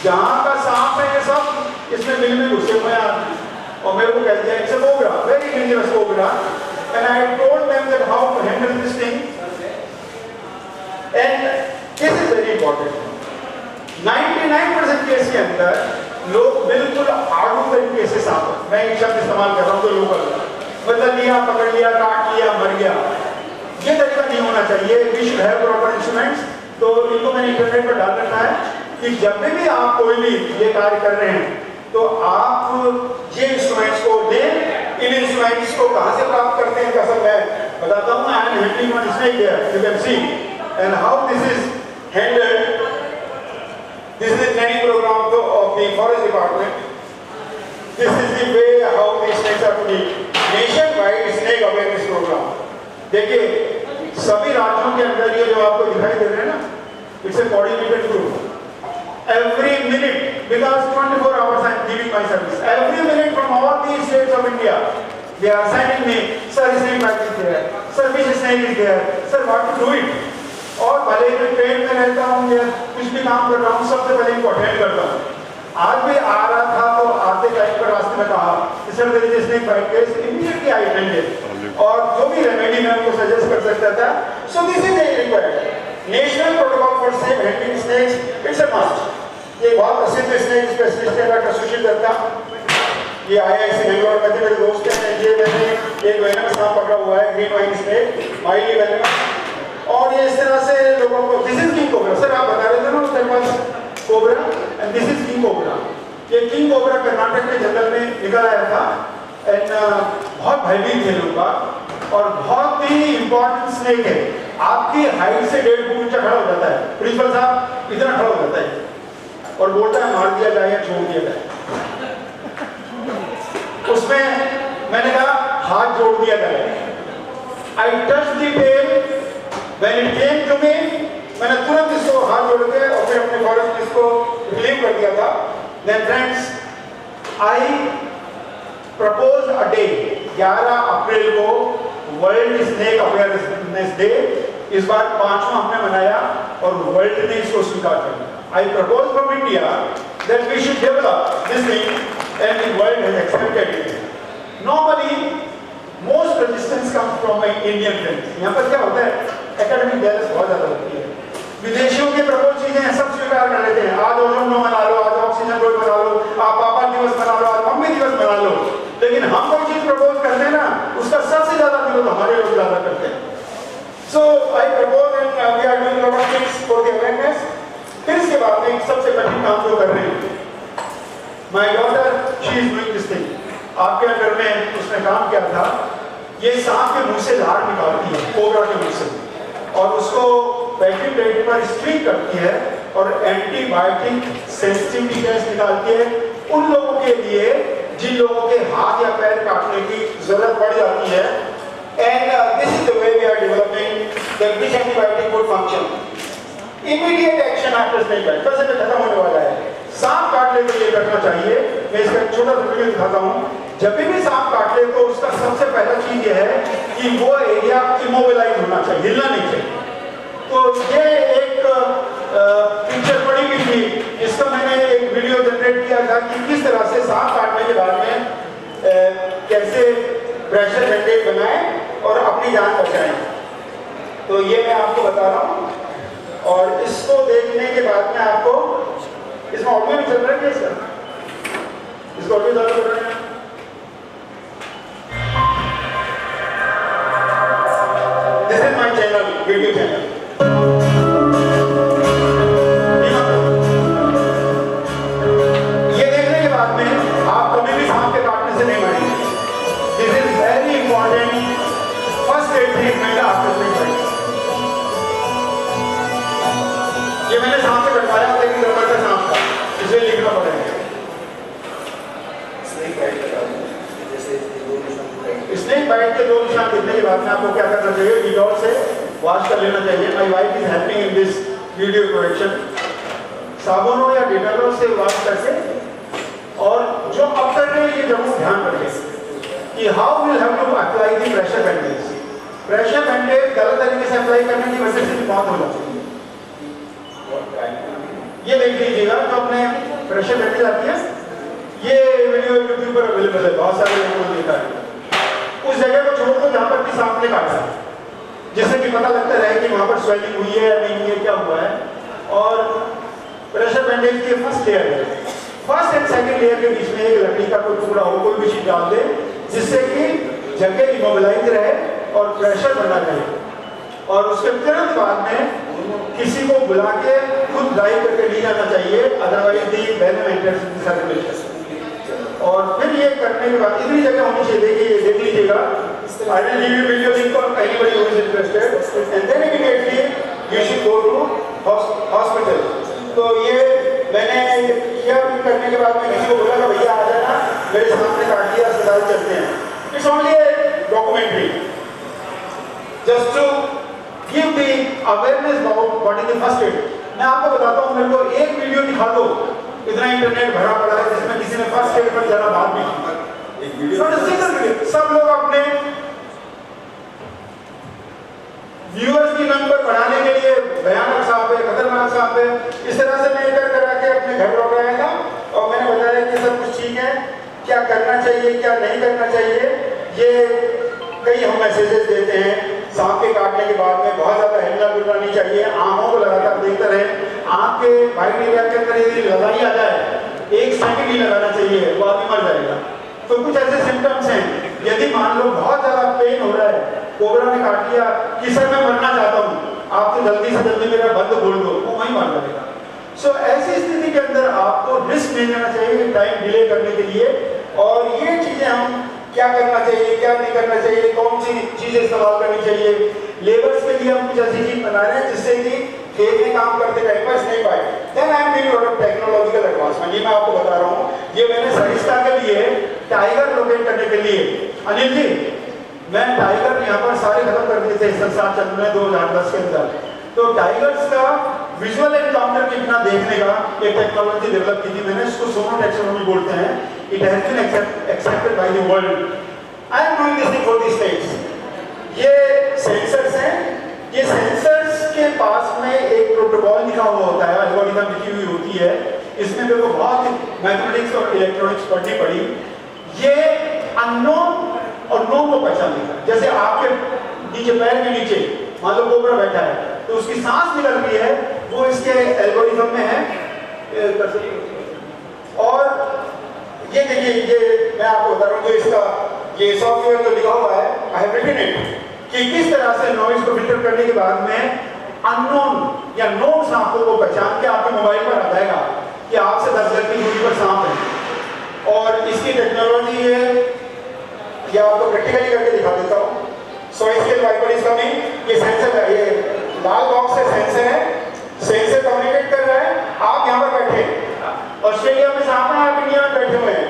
जहाँ का सांप है ये सब इसमें बिल में घुसे हुए हैं और मेरे को कहते हैं it's a cobra, very dangerous cobra, and I told them that how to handle this thing, and this is very important. 99% case के अंदर लोग बिल्कुल आड़ू तरीके से सांप, मैं एक शब्द इस्तेमाल कर रहा हूँ तो लोकल, मतलब लिया, पकड़ लिया, काट लिया, मर गया, ये तरीका नहीं होना चाहिए। We should have proper instruments. तो इनको मैंने इंटरनेट पर डाल रखा है कि जब भी आप कोई भी ये कार्य कर रहे हैं तो आप ये इंस्ट्रूमेंट्स को लें। इन इंस्ट्रूमेंट्स को कहाँ से प्राप्त करते हैं कैसा मैं बताता हूँ। I am handling one snake here, you can see and how this is handled. This is the training program of the forest department. This is the way how the snakes are to be nationwide snake awareness program. देखिए सभी राज्यों के अंदर ये जो आपको दिखाई दे रहे हैं ना, it's a coordinated group. Every minute, because 24 hours I am giving my service. Every minute from all the states of India, they are sending me, sir, snake bite is there, sir, which snake is there, sir, what to do it. और भले मैं train में रहता हूँ या कुछ भी काम कर रहा हूँ, सबसे पहले इनको अटेंड करता हूँ। आज भी आ रहा था तो आते टाइम पर रास्ते में कहा sir there is snake bite case, immediately I attended और जो भी रेमेडी मैं उनको सजेस्ट कर सकता था। So this is required national protocol for safe handling snakes, it's a must. ये बहुत प्रसिद्ध स्नेक स्पेशलिस्ट है डॉक्टर सुशील दत्ता, ये IISc बेंगलोर में थे, मेरे दोस्त हैं। ये मैंने एक वेनम सांप पकड़ा हुआ है, green vine snake, mildly venom, और ये इस तरह से लोगों को this is king cobra. Sir आप बता रहे थे ना उसके पास cobra and this is king cobra. ये किंग कोबरा कर्नाटक के जंगल में निकल आया था एंड बहुत भयभीत थे लोग और बहुत ही इंपॉर्टेंट स्नेक है। आपकी हाइट से 1.5 फुट ऊंचा खड़ा हो जाता है, प्रिंसिपल साहब इतना खड़ा हो जाता है और बोलता है मार दिया जाए या छोड़ दिया जाए। उसमें मैंने कहा हाथ जोड़ दिया जाए। I touch the tail When it came to me, मैंने तुरंत इसको हाथ जोड़ के और फिर अपने फॉरेस्ट इसको रिलीव कर दिया था। Then friends, I proposed a day, 11 अप्रैल को वर्ल्ड स्नेक अवेयरनेस डे, इस बार 5वां हमने मनाया और वर्ल्ड ने इसको स्वीकार कर लिया। I proposed from India that we should develop this thing and the world has accepted it. Normally, most resistance comes from my Indian friends. यहाँ पर क्या होता है, एकेडमिक जेलस बहुत ज़्यादा होती है। विदेशियों के प्रपोज चीज़ें सब स्वीकार कर लेते हैं। आज ओजोन डे मना लो, आज ऑक्सीजन डे मना लो, आप पापा दिवस मना लो, आज मम्मी दिवस मना लो, लेकिन हम कोई चीज़ प्रपोज करते हैं ना, उसका सबसे ज़्यादा विरोध हमारे लोग ज़्यादा करते हैं। So I propose and we are doing lot of things for the awareness. फिर इसके बाद में सबसे कठिन काम जो कर रहे हैं, my daughter she is doing this thing. आपके अंडर में उसने काम किया था, ये सांप के मुंह से लार निकालती है, कोबरा के मुंह से, और उसको वैक्यूम प्लेट पर स्ट्रीक करती है और एंटीबायोटिक सेंसिटिविटी टेस्ट निकालती है उन लोगों के लिए जिन लोगों के हाथ या पैर काटने की जरूरत पड़ जाती है। And this is the way we are developing that this antibiotic would function. Immediate action after snake bite, बस ये खत्म होने वाला है। सांप काटने के लिए करना चाहिए, मैं इसका एक छोटा सा वीडियो दिखाता हूँ। जब भी सांप काट ले तो उसका सबसे पहला चीज ये है कि वो एरिया इमोबिलाइज होना चाहिए, हिलना नहीं चाहिए। तो ये एक पिक्चर पड़ी हुई थी, इसका मैंने एक वीडियो जनरेट किया था कि किस तरह से सांप काटने के बाद में कैसे प्रेशर बैंडेज बनाएं और अपनी जान बचाएं। तो ये मैं आपको बता रहा हूँ और इसको देखने के बाद में आपको, इसमें ऑडियो भी चल रहा है क्या इसका? इसको ऑडियो ज़्यादा कर रहे हैं। This is my channel, YouTube channel. ये देखने के बाद में आप कभी भी सांप के काटने से नहीं मरेंगे। This is very important first aid treatment after snake bite. ये मैंने सांप से कटवाया, लेकिन रबर का सांप था, इसे लिखना पड़ेगा। स्नेक बाइट के 2 निशान दिखने के बाद में आपको क्या करना चाहिए, डिटॉल से वॉश कर लेना चाहिए। My wife is helping in this video production. साबुनों या डिटॉल से वॉश करके, और जो अब कर रहे हैं ये जरूर ध्यान रखें कि how will have to apply the pressure bandage. Pressure bandage गलत तरीके से अप्लाई करने की वजह से भी मौत हो जाती है। ये देख लीजिएगा, तो अपने प्रेशर बैटरी आती है, ये वीडियो यूट्यूब पर अवेलेबल है, बहुत सारे लोगों ने देखा है। उस जगह को छोड़ दो जहाँ पर कि सांप ने काटा, जिससे कि पता लगता रहे कि वहाँ पर स्वेलिंग हुई है या नहीं हुई है, क्या हुआ है। और प्रेशर बैंडेज की फर्स्ट लेयर है, फर्स्ट एंड सेकंड लेयर के बीच में एक लकड़ी का कोई टुकड़ा हो, कोई भी चीज डाल दे जिससे कि जगह इमोबिलाइज रहे और प्रेशर बना रहे। और उसके तुरंत बाद में किसी को बुला के खुद ड्राइव करके ले जाना चाहिए, otherwise the venom enters in circulation. और फिर ये करने के बाद इतनी जगह होनी चाहिए, देखिए देख लीजिएगा, I will give you video link for anybody who is interested and then immediately you should go to hospital. तो ये मैंने किया, करने के बाद में किसी को बोला कि भैया आ जाना, मेरे सामने काट दिया, अस्पताल चलते हैं। It's only a documentary just to give the awareness about what is the first aid. मैं आपको बताता हूँ, मेरे को एक वीडियो दिखा दो, इतना इंटरनेट भरा पड़ा है जिसमें किसी ने फर्स्ट एड पर जरा बात भी की। एक वीडियो सब लोग अपने व्यूअर्स की नंबर बढ़ाने के लिए भयानक सांप है, खतरनाक सांप है, इस तरह से मैं करा के अपने घर लौट आया था और मैंने बताया कि सब कुछ ठीक है, क्या करना चाहिए क्या नहीं करना चाहिए। ये कई हम मैसेजेस देते हैं, सांप के काटने के बाद में बहुत ज़्यादा हिलना डुलना नहीं चाहिए, आँखों को लगातार देखते रहें। आँख के बाइट एरिया के अंदर यदि लगाई आ जाए, 1 सेकंड ही लगाना चाहिए, वो आदमी मर जाएगा। तो कुछ ऐसे सिम्टम्स हैं, यदि मान लो बहुत ज़्यादा पेन हो रहा है, कोबरा ने काट लिया कि सर मैं मरना चाहता हूँ, आप तो जल्दी से जल्दी मेरा बंद खोल दो, वो वहीं मार लगेगा। सो ऐसी स्थिति के अंदर आपको रिस्क नहीं लेना चाहिए टाइम डिले करने के लिए। और ये चीज़ें हम क्या करना चाहिए क्या नहीं करना चाहिए, कौन सी चीज़ें इस्तेमाल करनी चाहिए, लेबर्स के लिए हम कुछ ऐसी चीज़ बना रहे हैं जिससे कि खेत में काम करते टाइम पर नहीं पाए। Then I am doing lot of technological advancement, ये मैं आपको बता रहा हूँ। ये मैंने सरिस्का के लिए टाइगर लोकेट करने के लिए, अनिल जी मैं टाइगर यहाँ पर सारे खत्म कर दिए थे संसार चंद्र में 2010 के अंदर। तो टाइगर्स का विजुअल एनकाउंटर कितना देखने का एक टेक्नोलॉजी डेवलप की थी मैंने, इसको सोनो टैक्सोनॉमी बोलते हैं। It has been accepted by the world. I am doing this thing for the states. ये सेंसर्स हैं, ये सेंसर्स के पास में एक प्रोटोकॉल लिखा हुआ होता है, एल्गोरिथम लिखी हुई होती है। इसमें मेरे को बहुत मैथमेटिक्स और इलेक्ट्रॉनिक्स पढ़नी पड़ी। ये अननोन और नोन को पहचान देगा। जैसे आपके नीचे पैर के नीचे मान लो कोबरा बैठा है, तो उसकी सांस निकल रही है, वो इसके एल्गोरिथम में है। और ये देखिए, ये मैं आपको बता रहा हूँ, इसका ये सॉफ्टवेयर जो लिखा हुआ है, आई हैव रिटन इट, कि किस तरह से नॉइज को फिल्टर करने के बाद में अननोन या नोन सांपों को पहचान के आपके मोबाइल पर आ जाएगा कि आपसे 10 गज की दूरी पर सांप है। और इसकी टेक्नोलॉजी है, या आपको प्रैक्टिकली करके दिखा देता हूँ। Soil scale viper is coming, ये सेंसर है, ये लाल बॉक्स है, सेंसर है, सेंसर कम्युनिकेट कर रहा है। आप यहाँ पर बैठे, ऑस्ट्रेलिया में सांप है, आप इंडिया में बैठे हुए हैं,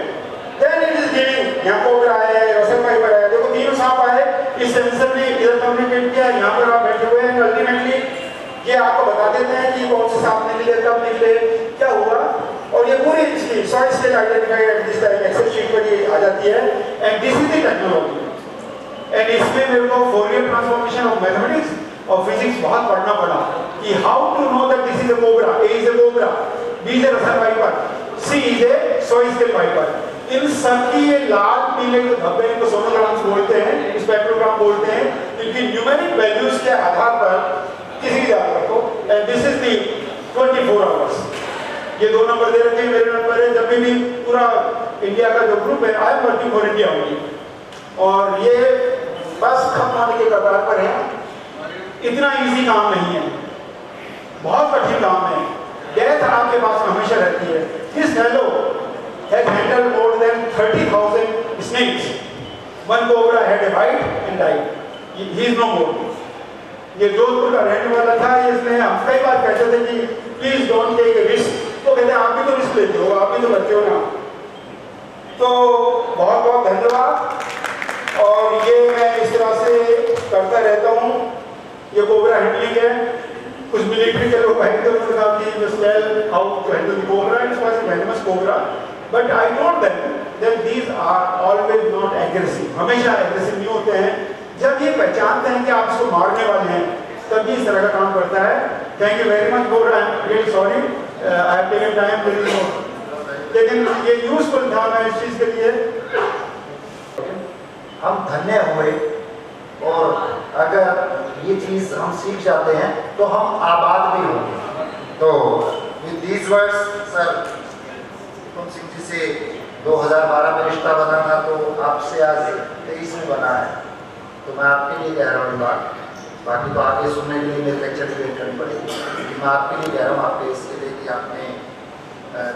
देन इट इज गिविंग, यहाँ कोबरा है, रसल वाइपर है, देखो तीनों सांप आए, इस सेंसर ने इधर कम्युनिकेट किया, यहाँ पर आप बैठे हुए हैं। अल्टीमेटली ये आपको बता देते हैं कि कौन से सांप निकले, कब निकले, क्या हुआ। और ये पूरी इसकी soil scale identified this type Excel sheet पर ये आ जाती है। And this is the technology. And इसमें मेरे को फोरियर ट्रांसफॉर्मेशन ऑफ मैथमेटिक्स और फिजिक्स बहुत पढ़ना पड़ा कि how to know that this is a cobra, A is a cobra, B is a Russell viper, C is a soil scale viper. इन सब की ये लाल पीले जो धब्बे इनको सोनोग्राम्स बोलते हैं, स्पेक्ट्रोग्राम बोलते हैं। इनकी न्यूमेरिक वैल्यूज के आधार पर किसी भी याद रखो। And this is the 24 hours. ये 2 नंबर दे रखे हैं, मेरे नंबर है। जब भी पूरा इंडिया का जो ग्रुप है, I am working for India only, और ये बस खत्म होने के कगार पर है। इतना इजी काम नहीं है, बहुत कठिन काम है। डेथ आपके पास हमेशा रहती है। This fellow has handled more than 30,000 snakes. One cobra had a bite and died, he is no more. ये जोधपुर का रहने वाला था, इसने हम कई बार कहते थे कि please don't take a risk, तो कहते हैं आप भी तो रिस्क लेते हो, आप भी तो करते हो ना। तो बहुत बहुत धन्यवाद। और ये मैं इस तरह से करता रहता हूँ। ये कोबरा हैंडलिंग है। कुछ मिलिट्री के लोग आए थे, उन्होंने कहा कि just tell how to handle the cobra, it's was a venomous cobra, but I told them that these are always not aggressive, हमेशा एग्रेसिव नहीं होते हैं। जब ये पहचानते हैं कि आप इसको मारने वाले हैं, तभी इस तरह का काम करता है। Thank you very much cobra, I am really sorry, I have taken time, लेकिन ये यूजफुल था मैं इस चीज़ के लिए। हम धन्य हुए और अगर ये चीज़ हम सीख जाते हैं तो हम आबाद भी होंगे। तो with these words sir Hukum Singh ji से 2012 में रिश्ता बना था, तो आपसे आज 23 में बना है, तो मैं आपके लिए कह रहा हूँ बात, बाकी तो आगे सुनने के लिए मेरे लेक्चर की वेट करनी पड़ेगी। मैं आपके लिए कह रहा हूँ, आपके इसके लिए कि आपने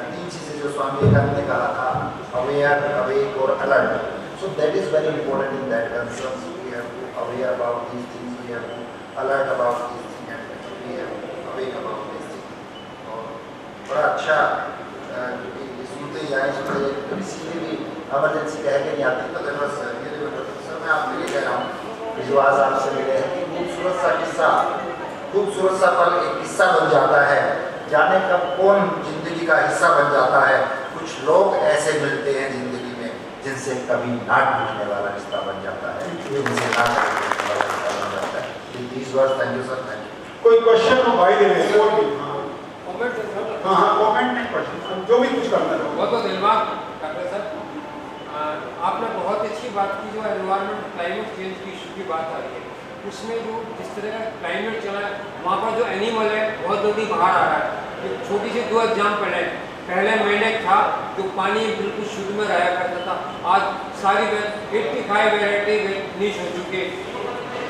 3 चीज़ें जो स्वामी विवेकानंद ने कहा था, अवेयर, अवेक और alert, so that is very important in that concerns. We have to aware about these things, we have to alert about these things, and we have to awake about these things. और बड़ा अच्छा क्योंकि सुनते ही जाए, सुनते जाए, कभी सीधे भी एमरजेंसी कह के नहीं आती, तो अगर बस सर मैं आपके लिए कह रहा हूँ कि जो आज आपसे मिले हैं कि खूबसूरत सा किस्सा, खूबसूरत सा पल एक किस्सा बन जाता है, जाने कब कौन जिंदगी का हिस्सा बन जाता है। कुछ लोग ऐसे मिलते हैं जिंदगी में जिनसे कभी ना टूटने वाला रिश्ता बन जाता है, जिनसे ना टूटने वाला रिश्ता बन जाता है। These words, thank you sir, thank you. कोई क्वेश्चन हो भाई दे रहे हैं, कोई भी हाँ कमेंट नहीं, क्वेश्चन जो भी कुछ करना है। बहुत बहुत धन्यवाद डॉक्टर सर, आपने बहुत अच्छी बात की। जो एनवायरनमेंट क्लाइमेट चेंज की इशू की बात आ रही है, उसमें जो जिस तरह का क्लाइमेट चला है, वहाँ पर जो एनिमल है बहुत जल्दी बाहर आ रहा है। एक छोटी सी 2 एग्जाम्पल है, पहले मेंढक था जो पानी बिल्कुल शुद्ध में रहा करता था, आज सारी 85 वैरायटी निश हो चुके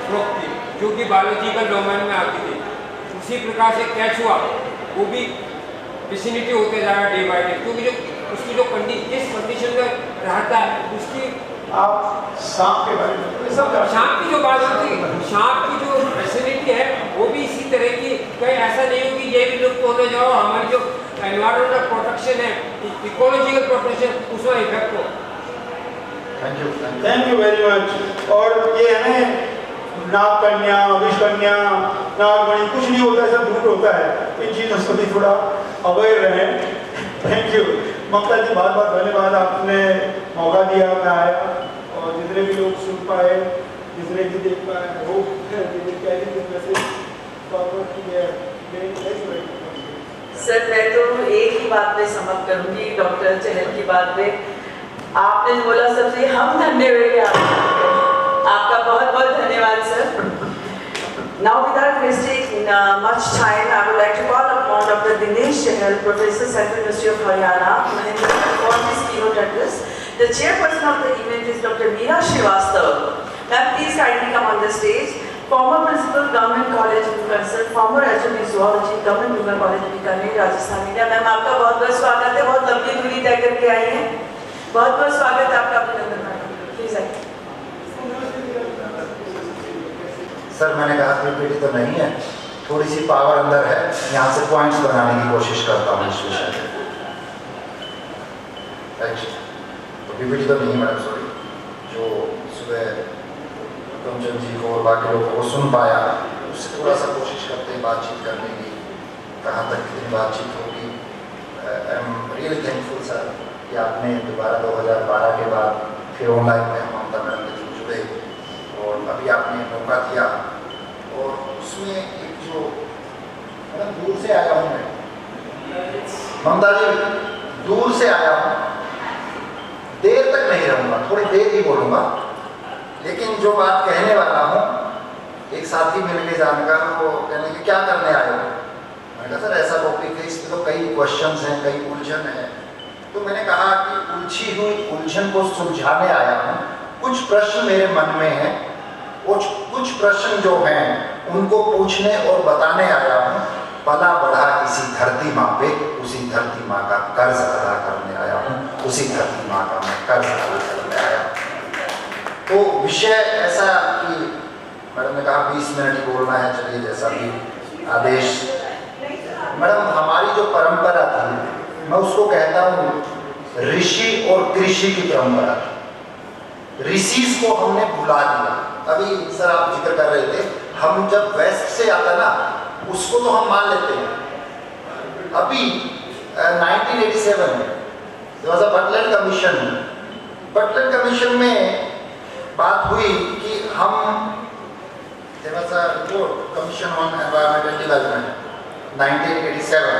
फ्रॉग की, जो कि बायोलॉजिकल डोमेन में आती थी। उसी प्रकार से कैचुआ वो भी विसिनिटी होते जा रहा है डे बाई डे, क्योंकि जो उसकी जो जिस कंडीशन में रहता है उसकी। आप सांप के बारे में सांप की जो बात होती है, सांप की जो फैसिलिटी है वो भी इसी तरह की, कहीं ऐसा नहीं हो कि ये भी लुप्त होने जाओ, हमारी जो एनवायरमेंटल प्रोटेक्शन है, इकोलॉजिकल प्रोटेक्शन, उसमें इफेक्ट हो। Thank you very much. और ये है नाग कन्या, विष कन्या, नागमणि, कुछ नहीं होता है, सब झूठ होता है। इन चीज़ों से भी थोड़ा अवेयर रहें। थैंक यू ममता जी, बहुत बहुत धन्यवाद, आपने मौका दिया, मैं आया और जितने भी लोग सुन पाए, जितने भी देख पाए, वो सर मैं तो एक ही बात पे समाप्त करूंगी डॉक्टर चहल की बात पे। आपने जो बोला सबसे हम धन्य हुए, आपका बहुत बहुत धन्यवाद sir. Now without wasting much time, I would like to call upon Dr. Dinesh Chahal, Professor, Central University of Haryana, Mahindra, for his keynote address. The chairperson of the event is Dr. Meera Srivastava. Ma'am, please kindly come on the stage. Former Principal, Government College Bukaner, former HOD Zoology, Government Junior College Bikaner, Rajasthan, India. Ma'am, आपका बहुत बहुत स्वागत है, बहुत लंबी दूरी तय करके आई हैं, बहुत बहुत स्वागत है आपका, अभिनंदन मैडम, प्लीज आइए। सर मैंने कहा पीपीटी तो नहीं है, थोड़ी सी पावर अंदर है, यहाँ से पॉइंट्स बनाने की कोशिश करता हूँ इस विषय में। तो पीपीटी तो नहीं मैडम, सॉरी, जो सुबह कमचंद जी को और बाकी लोगों को सुन पाया, उससे थोड़ा सा कोशिश करते हैं बातचीत करने की, कहाँ तक कितनी बातचीत होगी। I am really thankful sir कि आपने दोबारा 2012 के बाद फिर ऑनलाइन में ममता मैडम के थ्रू जुड़े और अभी आपने मौका दिया, और उसमें एक जो मतलब दूर से आया हूँ मैं, ममता जी दूर से आया हूँ, देर तक नहीं रहूँगा, थोड़ी देर ही बोलूँगा, लेकिन जो बात कहने वाला हूँ, एक साथी मिल के जानकर वो कहने के क्या करने आए हो, मैंने कहा सर ऐसा टॉपिक है, इसमें तो कई क्वेश्चंस हैं, कई उलझन है। तो मैंने कहा कि उलझी हुई उलझन को सुलझाने आया हूँ, कुछ प्रश्न मेरे मन में हैं, कुछ प्रश्न जो हैं उनको पूछने और बताने आया हूँ। पला बढ़ा इसी धरती माँ पे, उसी धरती माँ का कर्ज अदा करने आया हूँ, उसी धरती माँ का मैं कर्ज अदा करने आया हूँ। तो विषय ऐसा कि मैडम ने कहा 20 मिनट ही बोलना है, चलिए जैसा भी आदेश। मैडम हमारी जो परंपरा थी, मैं उसको कहता हूँ ऋषि और कृषि की परंपरा। ऋषिज को हमने भुला दिया। अभी सर आप जिक्र कर रहे थे, हम जब वेस्ट से आता ना उसको तो हम मान लेते हैं। अभी 1987 में बटलैंड कमीशन, बटलैंड कमीशन में बात हुई कि हम report commission on environmental development 1987,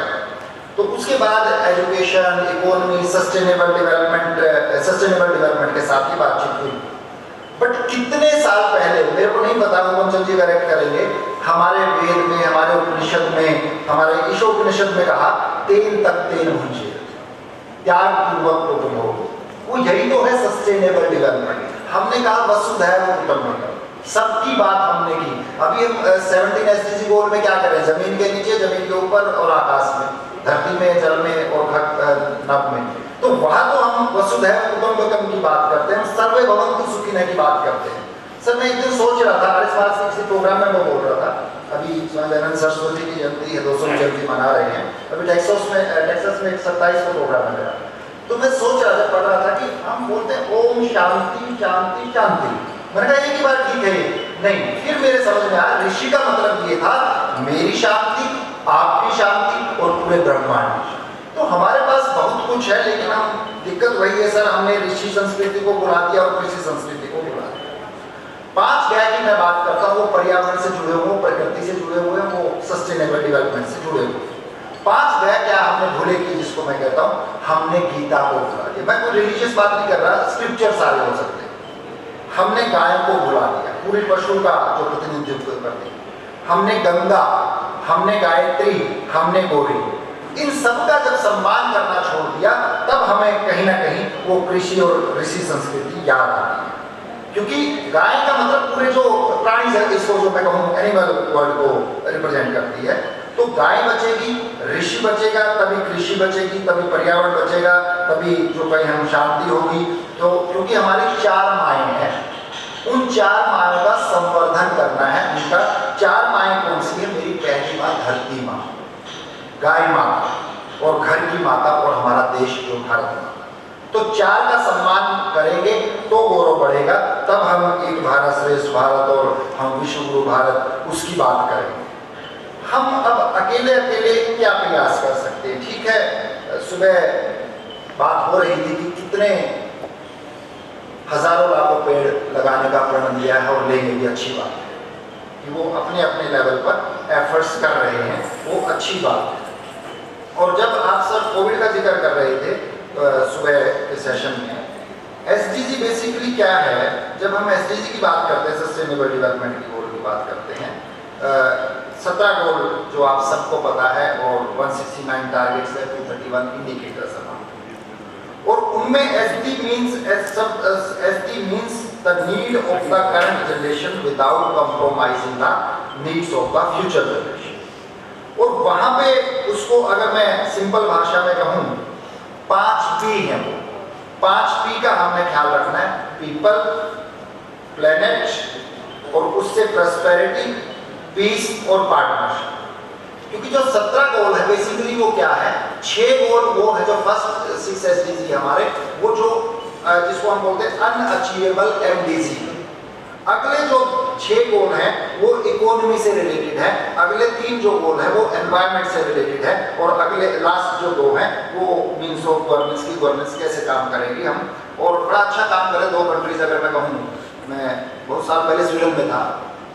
तो उसके बाद एजुकेशन, इकोनॉमी, सस्टेनेबल डेवलपमेंट के साथ ही बातचीत हुई। बट कितने साल पहले, मेरे को नहीं पता, मनोज जी करेक्ट करेंगे, हमारे वेद में, हमारे उपनिषद में, हमारे ईशोपनिषद में कहा तेन तक तेन भुंजे, त्याग पूर्वक को तुम हो। वो यही तो है सस्टेनेबल डेवलपमेंट। हमने कहा वसुधैव कुटुंबकम, सबकी बात हमने की। अभी हम 17 SDG गोल में क्या करें, जमीन के नीचे, जमीन के ऊपर और आकाश में, धरती में, जल में और नभ में। तो वहां तो हम वसुधैव कुटुंबकम की बात करते हैं, सर्वे भवन्तु सुखिनः की बात करते हैं। सर मैं एक दिन सोच रहा था, आर एस के किसी प्रोग्राम में मैं बोल रहा था, अभी दयानंद सरस्वती की जयंती है, 200 जयंती मना रहे हैं, अभी टेक्सास में 27 को प्रोग्राम है मेरा। तो मैं सोच रहा था, पढ़ रहा था कि हम बोलते हैं ओम शांति शांति शांति, मैंने कहा एक ही बार ठीक है नहीं, फिर मेरे समझ में आया ऋषि का मतलब ये था मेरी शांति, आपकी शांति और पूरे ब्रह्मांड की। तो हमारे पास बहुत कुछ है, लेकिन हम, दिक्कत वही है सर, हमने ऋषि संस्कृति को बुला दिया और कृषि संस्कृति को बुला दिया। 5 गाय की मैं बात करता हूँ, वो पर्यावरण से जुड़े हुए, प्रकृति से जुड़े हुए, वो सस्टेनेबल डेवलपमेंट से जुड़े हुए। 5 गाय क्या हमने भूले की, जिसको मैं कहता हूँ हमने गीता को भुला दिया। मैं कोई रिलीजियस बात नहीं कर रहा, स्क्रिप्चर सारे हो सकते हैं। हमने गाय को भुला दिया, पूरे पशु का जो प्रतिनिधित्व करते हैं। हमने गंगा, हमने गायत्री, हमने गौरी, इन सब का जब सम्मान करना छोड़ दिया, तब हमें कहीं ना कहीं वो कृषि और ऋषि संस्कृति याद आती है। क्योंकि गाय का मतलब पूरे जो प्राणी है, इसको जो मैं कहूँ एनिमल वर्ल्ड को रिप्रेजेंट करती है। तो गाय बचेगी, ऋषि बचेगा, तभी कृषि बचेगी, तभी पर्यावरण बचेगा, तभी जो कहीं हम शांति होगी। तो क्योंकि हमारी 4 माएँ हैं, उन 4 मायों का संवर्धन करना है। उनका 4 माएँ कौन सी है? मेरी पहली माँ धरती माँ, गाय माता और घर की माता, और हमारा देश जो भारत माता। तो 4 का सम्मान करेंगे तो गौरव बढ़ेगा, तब हम एक भारत श्रेष्ठ भारत और हम विश्व गुरु भारत उसकी बात करेंगे। हम अब अकेले अकेले क्या प्रयास कर सकते हैं? ठीक है, सुबह बात हो रही थी कि कितने हजारों लाखों पेड़ लगाने का प्रण लिया है और लेंगे भी, अच्छी बात है कि वो अपने अपने लेवल पर एफर्ट्स कर रहे हैं, वो अच्छी बात है। और जब आप सर कोविड का जिक्र कर रहे थे सुबह के सेशन में, SDG बेसिकली क्या है? जब हम SDG की बात करते हैं, सस्टेनेबल डेवलपमेंट की गोल की बात करते हैं, 17 गोल जो आप सबको पता है और 169 टारगेट्स है, 231 इंडिकेटर्स है, और उनमें SD means the need of the current generation without compromising the needs of the future generation। और वहां पे उसको अगर मैं सिंपल भाषा में कहूँ, 5 P है वो। 5 P का हमने ख्याल रखना है, पीपल, प्लेनेट और उससे प्रॉस्पेरिटी, पीस और पार्टनरशिप। क्योंकि जो 17 गोल है बेसिकली वो क्या है? 6 गोल वो है जो फर्स्ट 6 SDG हमारे, वो जो जिसको हम बोलते हैं अनअचीवेबल MDG। अगले जो 6 गोल हैं वो इकोनॉमी से रिलेटेड है, अगले 3 जो गोल है वो एनवायरनमेंट से रिलेटेड है, और अगले लास्ट जो 2 हैं वो मीन्स ऑफ गवर्नेंस की, गवर्नेंस कैसे काम करेगी हम, और बड़ा अच्छा काम करें 2 कंट्रीज। अगर मैं कहूँ, मैं बहुत साल पहले स्वीडन में था,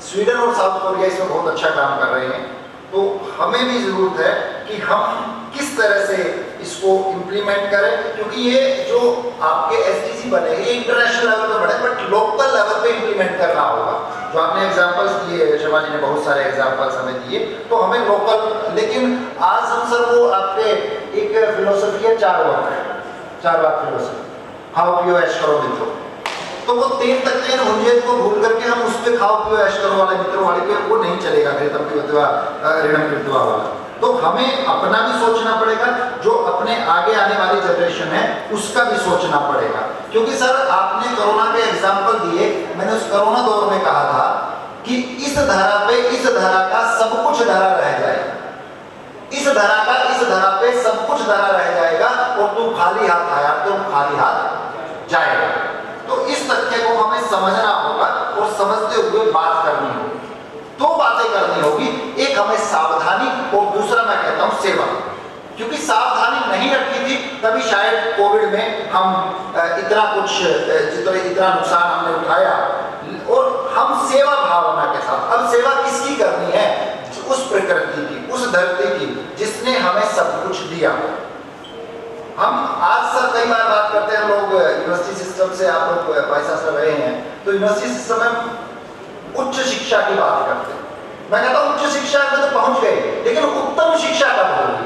स्वीडन और साउथ कोरिया इसमें बहुत अच्छा काम कर रहे हैं। तो हमें भी ज़रूरत है कि हम किस तरह से इसको इम्प्लीमेंट करें, क्योंकि ये जो आपके SDG बने ये इंटरनेशनल लेवल पे बने, बट लोकल लेवल पे इम्प्लीमेंट करना होगा। जो आपने एग्जांपल्स दिए, शर्मा जी ने बहुत सारे एग्जांपल्स हमें दिए, तो हमें लोकल, लेकिन आज हम सर वो आपके एक फिलोसफी है 4 वाक फिलोसफी, खाओ पियो ऐश करो मित्रों, तो वो 3 तक 3 हुंजेत को भूल करके हम उस पर खाओ पियो ऐश करो वाले मित्रों वाले पे वो नहीं चलेगा, फिर तब की ऋणम कृत्वा वाला। तो हमें अपना भी सोचना पड़ेगा, जो अपने आगे आने वाली जनरेशन है उसका भी सोचना पड़ेगा। क्योंकि सर आपने कोरोना के एग्जाम्पल दिए, मैंने उस कोरोना दौर में कहा था कि इस धरा पे, इस धरा का सब कुछ धरा रह जाएगा, इस धरा का इस धरा पे सब कुछ धरा रह जाएगा, और तू खाली हाथ आया तो खाली हाथ जाएगा। तो इस तथ्य को हमें समझना होगा और समझते हुए बात करनी होगी। 2 बातें करनी होगी, एक हमें सावधानी और दूसरा मैं कहता हूं सेवा। क्योंकि सावधानी नहीं रखी थी तभी शायद कोविड में हम इतना कुछ, इतना नुकसान हमने उठाया, और हम सेवा भावना के साथ, अब सेवा किसकी करनी है? उस प्रकृति की, उस धरती की जिसने हमें सब कुछ दिया। हम आज सर कई बार बात करते हैं, लोग यूनिवर्सिटी सिस्टम से, आप लोग पैसा से रहे हैं, तो यूनिवर्सिटी सिस्टम में उच्च शिक्षा की बात करते हैं। मैं कहता हूँ उच्च शिक्षा में तो पहुंच गए, लेकिन उत्तम शिक्षा कब होगी?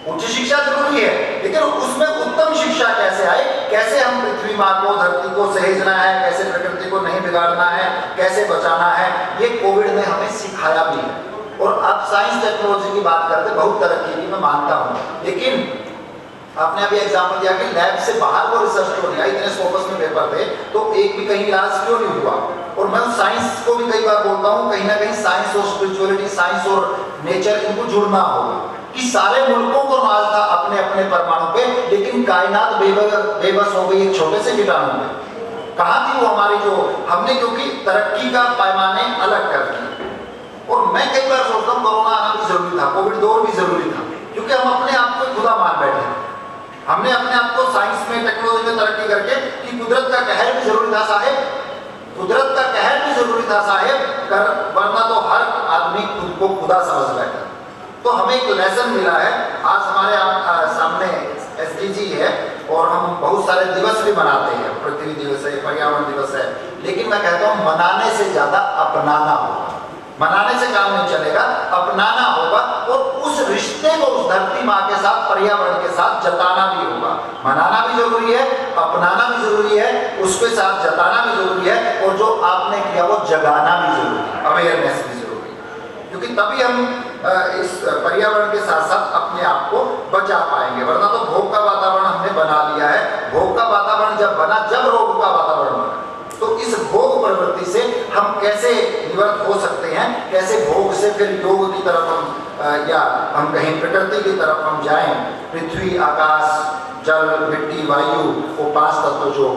उच्च शिक्षा जरूरी है, लेकिन उसमें उत्तम शिक्षा कैसे आए, कैसे हम पृथ्वी माँ को, धरती को सहेजना है, कैसे प्रकृति को नहीं बिगाड़ना है, कैसे बचाना है, ये कोविड ने हमें सिखाया भी है। और आप साइंस टेक्नोलॉजी की बात करते, बहुत तरक्की की मैं मानता हूँ, लेकिन आपने अभी एग्जाम्पल दिया कि लैब से बाहर वो रिसर्च क्यों नहीं आई, इतने स्कोपस में पेपर थे, तो एक भी कहीं इलाज क्यों नहीं हुआ? और मैं साइंस को भी कई बार बोलता हूँ, कहीं ना कहीं साइंस और स्पिरिचुअलिटी, साइंस और नेचर, इनको जुड़ना होगा कि सारे मुल्कों को नाज था अपने अपने परमाणु पे, लेकिन कायनात बेबस हो गई एक छोटे से कीटाणु में। कहाँ थी वो हमारी, जो हमने, क्योंकि तरक्की का पैमाने अलग कर दिए। और मैं कई बार सोचता हूँ कोरोना आना भी जरूरी था, कोविड दौर भी जरूरी था, क्योंकि हम अपने आप को खुदा मान बैठे। हमने अपने आप को साइंस में, टेक्नोलॉजी में तरक्की करके कि कुदरत का कहर भी जरूरी था साहेब, कुदरत का कहर भी जरूरी था साहेब, वरना तो हर आदमी खुद को खुदा समझ बैठा। तो हमें एक लेसन मिला है। आज हमारे सामने SDG है और हम बहुत सारे दिवस भी मनाते हैं, पृथ्वी दिवस है, पर्यावरण दिवस है, लेकिन मैं कहता हूँ मनाने से ज्यादा अपनाना होगा। मनाने से काम नहीं चलेगा, अपनाना होगा और उस रिश्ते को उस धरती माँ के साथ, पर्यावरण के साथ जताना भी होगा। मनाना भी जरूरी है, अपनाना भी जरूरी है, उसके साथ जताना भी जरूरी है, और जो आपने किया वो जगाना भी जरूरी है, अवेयरनेस भी जरूरी है, क्योंकि तभी हम इस पर्यावरण के साथ साथ अपने आप को बचा पाएंगे। वरना तो भोग का वातावरण हमने बना लिया है। भोग का वातावरण जब बना, जब रोग का वातावरण बना, तो इस भोग प्रवृत्ति से हम कैसे निवृत्त हो सकते हैं, कैसे भोग से फिर योग की तरफ हम, या हम कहीं प्रकृति की तरफ हम जाएं। पृथ्वी, आकाश, जल, मिट्टी, वायु, वो 5 तत्व, जो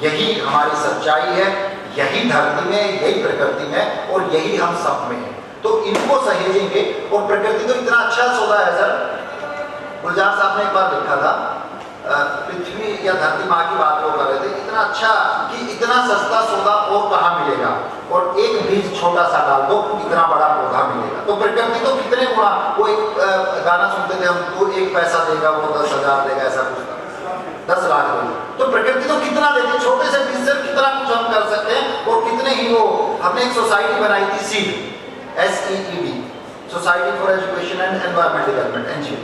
यही हमारी सच्चाई है, यही धरती में, यही प्रकृति में, और यही हम सब में है। तो इनको सहेजेंगे। और प्रकृति तो इतना अच्छा सौदा है सर, गुलजार साहब ने एक बार लिखा था, पृथ्वी या धरती माँ की बात वो कर रहे थे, इतना अच्छा कि इतना सस्ता सौदा और कहाँ मिलेगा, और एक बीज छोटा सा डाल दो, इतना बड़ा पौधा मिलेगा। तो प्रकृति तो कितने गुणा, वो एक गाना सुनते थे हम, तो 1 पैसा देगा वो 10,000 देगा, ऐसा कुछ था, 10 लाख देगा। तो प्रकृति तो कितना देती, छोटे से बीज से कितना कुछ हम कर सकते हैं। और कितने ही वो, हमने एक सोसाइटी बनाई थी, seed, SEED, society for education and environment development, NGO।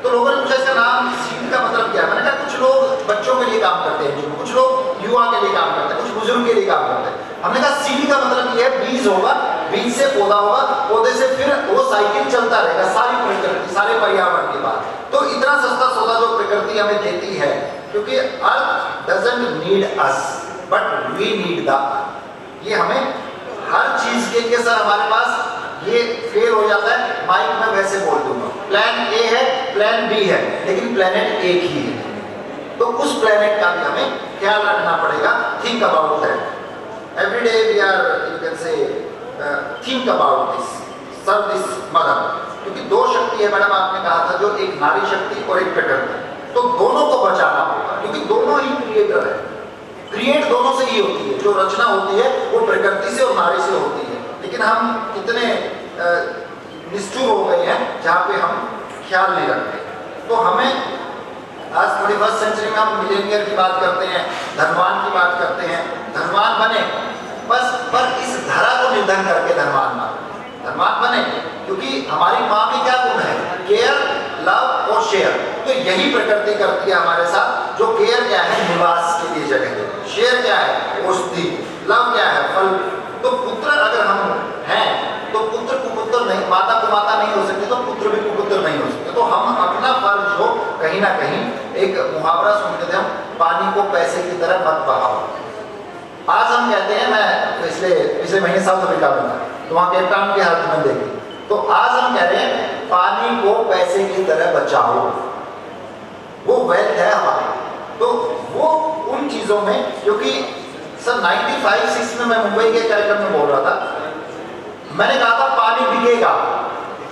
तो लोगों ने पूछा इसका नाम सीड का मतलब क्या है? मैंने कहा कुछ लोग बच्चों के लिए काम करते हैं, कुछ लोग युवा के लिए काम करते हैं, कुछ बुजुर्ग के लिए काम करते हैं। हमने कहा सीड का मतलब ये है, बीज होगा, बीज से पौधा होगा, पौधे से फिर वो साइकिल चलता रहेगा, सारी प्रकृति, सारे पर्यावरण की बात। तो इतना सस्ता सौदा जो प्रकृति हमें देती है, क्योंकि earth doesn't need us but we need the earth. ये हमें हर चीज के लिए, सर हमारे पास ये फेल हो जाता है, माइक में वैसे बोल दूंगा, प्लान A है, प्लान B है, लेकिन प्लेनेट एक ही है। तो उस प्लेनेट का भी हमें ख्याल रखना पड़ेगा। Think about that every day, we are, you can say, think about this, serve this mother, क्योंकि 2 शक्ति है मैडम, आपने कहा था, जो एक नारी शक्ति और एक प्रकृति। तो दोनों को बचाना होगा, क्योंकि दोनों ही क्रिएटर है, क्रिएट दोनों से ही होती है। जो रचना होती है वो प्रकृति से और नारी से होती है, लेकिन हम कितने निष्ठुर हो गए हैं जहाँ पे हम ख्याल नहीं रखते। तो हमें आज 21st सेंचुरी में हम मिलेनियर की बात करते हैं, धनवान की बात करते हैं, धनवान बने बस, पर इस धरा को निर्धन करके धनवान बने, क्योंकि हमारी माँ की क्या गुण है, केयर, लव और शेयर। तो यही प्रकृति करती है हमारे साथ। जो केयर क्या है, निवास के लिए जगह, शेयर क्या है, औषधि, लव क्या है, फल। तो पुत्र अगर हम हैं तो पुत्र कुपुत्र नहीं, माता को माता नहीं हो सकती, तो पुत्र भी कुपुत्र नहीं हो सकते। तो हम अपना फर्ज हो, कहीं ना कहीं एक मुहावरा सुनते थे हम, पानी को पैसे की तरह मत बहाओ। आज हम कहते हैं, मैं पिछले महीने साउथ अफ्रीका में था, तो वहाँ केप टाउन की हालत में देखी, तो आज हम कह रहे हैं पानी को पैसे की तरह बचाओ, वो वेल्थ है हमारी। तो वो उन चीजों में, क्योंकि सर 95-6 में मैं मुंबई के कार्यक्रम में बोल रहा था, मैंने कहा था पानी बिकेगा,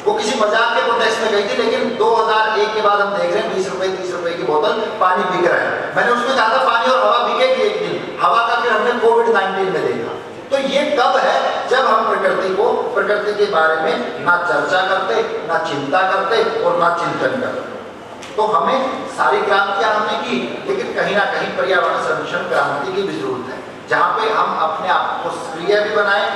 वो किसी मजाक के कॉन्टेक्स्ट में गई थी, लेकिन 2001 के बाद हम देख रहे हैं 20 रुपए 30 रुपए की बोतल पानी बिक रहा है। मैंने उसमें कहा था पानी और हवा बिकेगी एक दिन, हवा का फिर हमने कोविड-19 में देखा। तो ये कब है? जब हम प्रकृति के बारे में ना चर्चा करते, ना चिंता करते और ना चिंतन करते। तो हमें सारी क्रांतियां हमने की, लेकिन कहीं ना कहीं पर्यावरण संरक्षण क्रांति की भी जरूरत है, जहाँ पे हम अपने आप को सक्रिय भी बनाएं,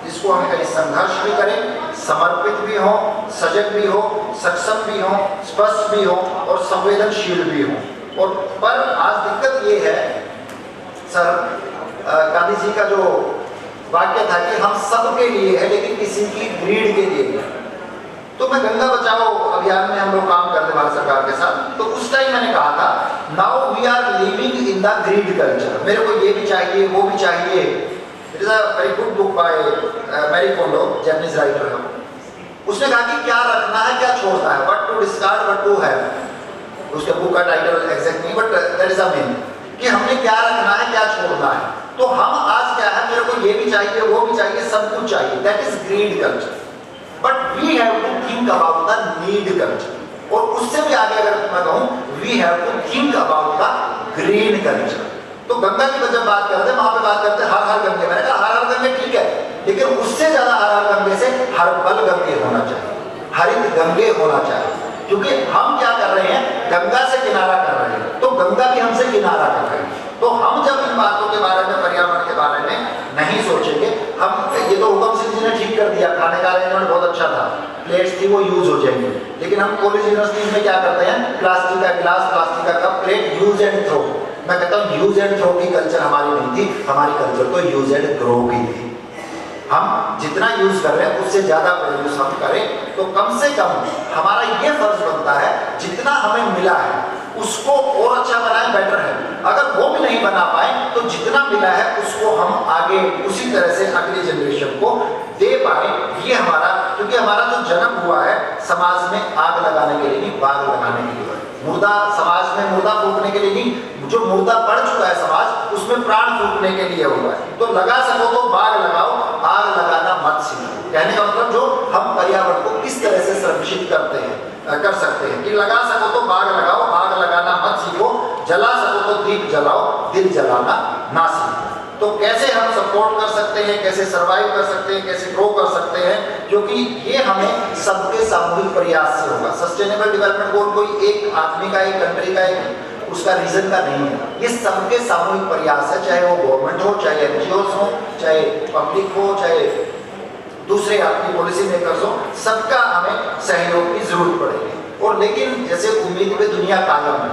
जिसको हम कहीं संघर्ष भी करें, समर्पित भी हो, सजग भी हो, सक्षम भी हो, स्पष्ट भी हो और संवेदनशील भी हो। और पर आज दिक्कत ये है सर, गांधी जी का जो वाक्य था कि हम सबके लिए है लेकिन किसी की ग्रीड के लिए नहीं। तो मैं गंगा बचाओ अभियान में हम लोग काम करते भारत सरकार के साथ, तो उस टाइम मैंने कहा था now we are living in the greed culture, मेरे को ये भी चाहिए वो भी चाहिए। It is a very good book by Marie Kondo, Japanese writer है। उसने कहा कि क्या रखना है क्या छोड़ना है, what to discard what to have. उसके बुक का टाइटल एग्जैक्ट नहीं, but that is a mean कि हमने क्या रखना है क्या छोड़ना है। तो हम आज क्या है, मेरे को ये भी चाहिए वो भी चाहिए, सब कुछ चाहिए, that is greed culture. But we have to think about the need culture. और उससे भी आगे अगर मैं कहूं, we have to think about the green culture. तो गंगा की जब बात करते हैं, वहां पे बात करते हैं हर हर गंगे। मैंने कहा हर हर गंगे ठीक है, लेकिन उससे ज्यादा हर हर गंगे से हर बल गंगे होना चाहिए, हरित गंगे होना चाहिए। क्योंकि हम क्या कर रहे हैं, गंगा से किनारा कर रहे हैं, तो गंगा भी हमसे किनारा कर रही है। तो हम जब इन बातों के बारे में, पर्यावरण के बारे में नहीं सोचेंगे, हम ये तो हुकम सिंह जी ने ठीक कर दिया, खाने का अरेंजमेंट बहुत अच्छा था, प्लेट्स थी वो यूज हो जाएंगे। लेकिन हम कॉलेज यूनिवर्सिटीज में क्या करते हैं, प्लास्टिक का गिलास, प्लास्टिक का cup, plate, use and throw. मैं कहता हूँ यूज एंड थ्रो की कल्चर हमारी नहीं थी, हमारी कल्चर तो यूज एंड ग्रो की थी। हम जितना यूज कर रहे हैं उससे ज्यादा प्रोड्यूस हम करें, तो कम से कम हमारा ये फर्ज बनता है जितना हमें मिला है उसको और अच्छा बनाएं, बेटर है। अगर वो भी नहीं बना पाए तो जितना मिला है उसको हम आगे उसी तरह से अगली जनरेशन को दे पाए, ये हमारा, क्योंकि हमारा जो जन्म हुआ है समाज में आग लगाने के लिए नहीं, बाग लगाने के लिए। मुर्दा समाज में मुर्दा फूकने के लिए नहीं, जो मुर्दा पड़ चुका है समाज उसमें प्राण फूकने के लिए हुआ है। तो लगा सको तो बाग लगाओ, आग लगाना मत सीखो। कहने का मतलब जो हम पर्यावरण को किस तरह से संरक्षित करते हैं, कर सकते हैं कि लगा सको तो बाग लगाओ, आग लगाना मत सीखो, जला सको तो दीप जलाओ, दिल जलाना ना सीखो। तो कैसे हम सपोर्ट कर सकते हैं, कैसे सर्वाइव कर सकते हैं, कैसे ग्रो कर सकते हैं, क्योंकि ये हमें सबके सामूहिक प्रयास से होगा। सस्टेनेबल डेवलपमेंट गोल कोई एक आदमी का, एक कंट्री का, एक उसका रीजन का नहीं है, ये सबके सामूहिक प्रयास है, चाहे वो गवर्नमेंट हो, चाहे एनजीओस हो, चाहे पब्लिक हो, चाहे दूसरे आपकी पॉलिसी मेकर्स हो, सबका हमें सहयोग की जरूरत पड़ेगी। और लेकिन जैसे उम्मीद पे दुनिया कायम है,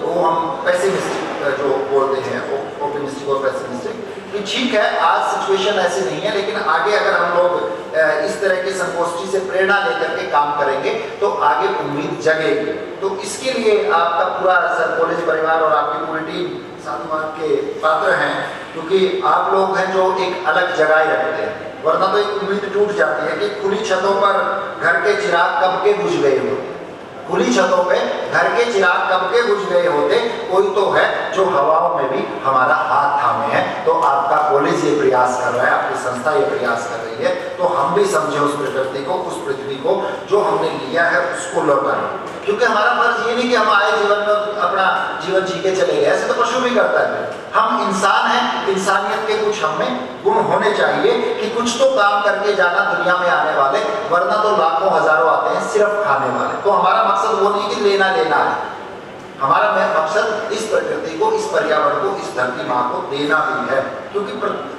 तो हम पेसिमिस्टिक जो बोलते हैं, ऑप्टिमिस्टिक और पेसिमिस्टिक, कि ठीक है आज सिचुएशन ऐसी नहीं है, लेकिन आगे अगर हम लोग इस तरह की संगोष्ठी से प्रेरणा लेकर के काम करेंगे तो आगे उम्मीद जगेगी। तो इसके लिए आपका पूरा सर कॉलेज परिवार और आपकी पूरी टीम साधुवाद के पात्र हैं, क्योंकि आप लोग हैं जो एक अलग जगह रखते हैं। वरना तो एक उम्मीद टूट जाती है कि खुली छतों पर घर के चिराग कब के बुझ गए होते, खुली छतों पे घर के चिराग कब के बुझ गए होते, कोई तो है जो हवाओं में भी हमारा हाथ थामे है। तो आपका कॉलेज ये प्रयास कर रहा है, आपकी संस्था ये प्रयास कर रही है, तो हम भी समझे उस प्रकृति को, उस पृथ्वी को जो हमने लिया है उसको लौटाएं। क्योंकि हमारा फर्ज ये नहीं कि हम आए जीवन में अपना जीवन जी के चले गए, ऐसे तो पशु भी करता है। हम इंसान हैं, इंसानियत के कुछ हमें गुण होने चाहिए कि कुछ तो काम करके जाना दुनिया में आने वाले, वरना तो लाखों हजारों आते हैं सिर्फ खाने वाले। तो हमारा मकसद वो नहीं कि लेना लेना है, हमारा मकसद इस प्रकृति को, इस पर्यावरण को, इस धरती माँ को देना भी है। क्योंकि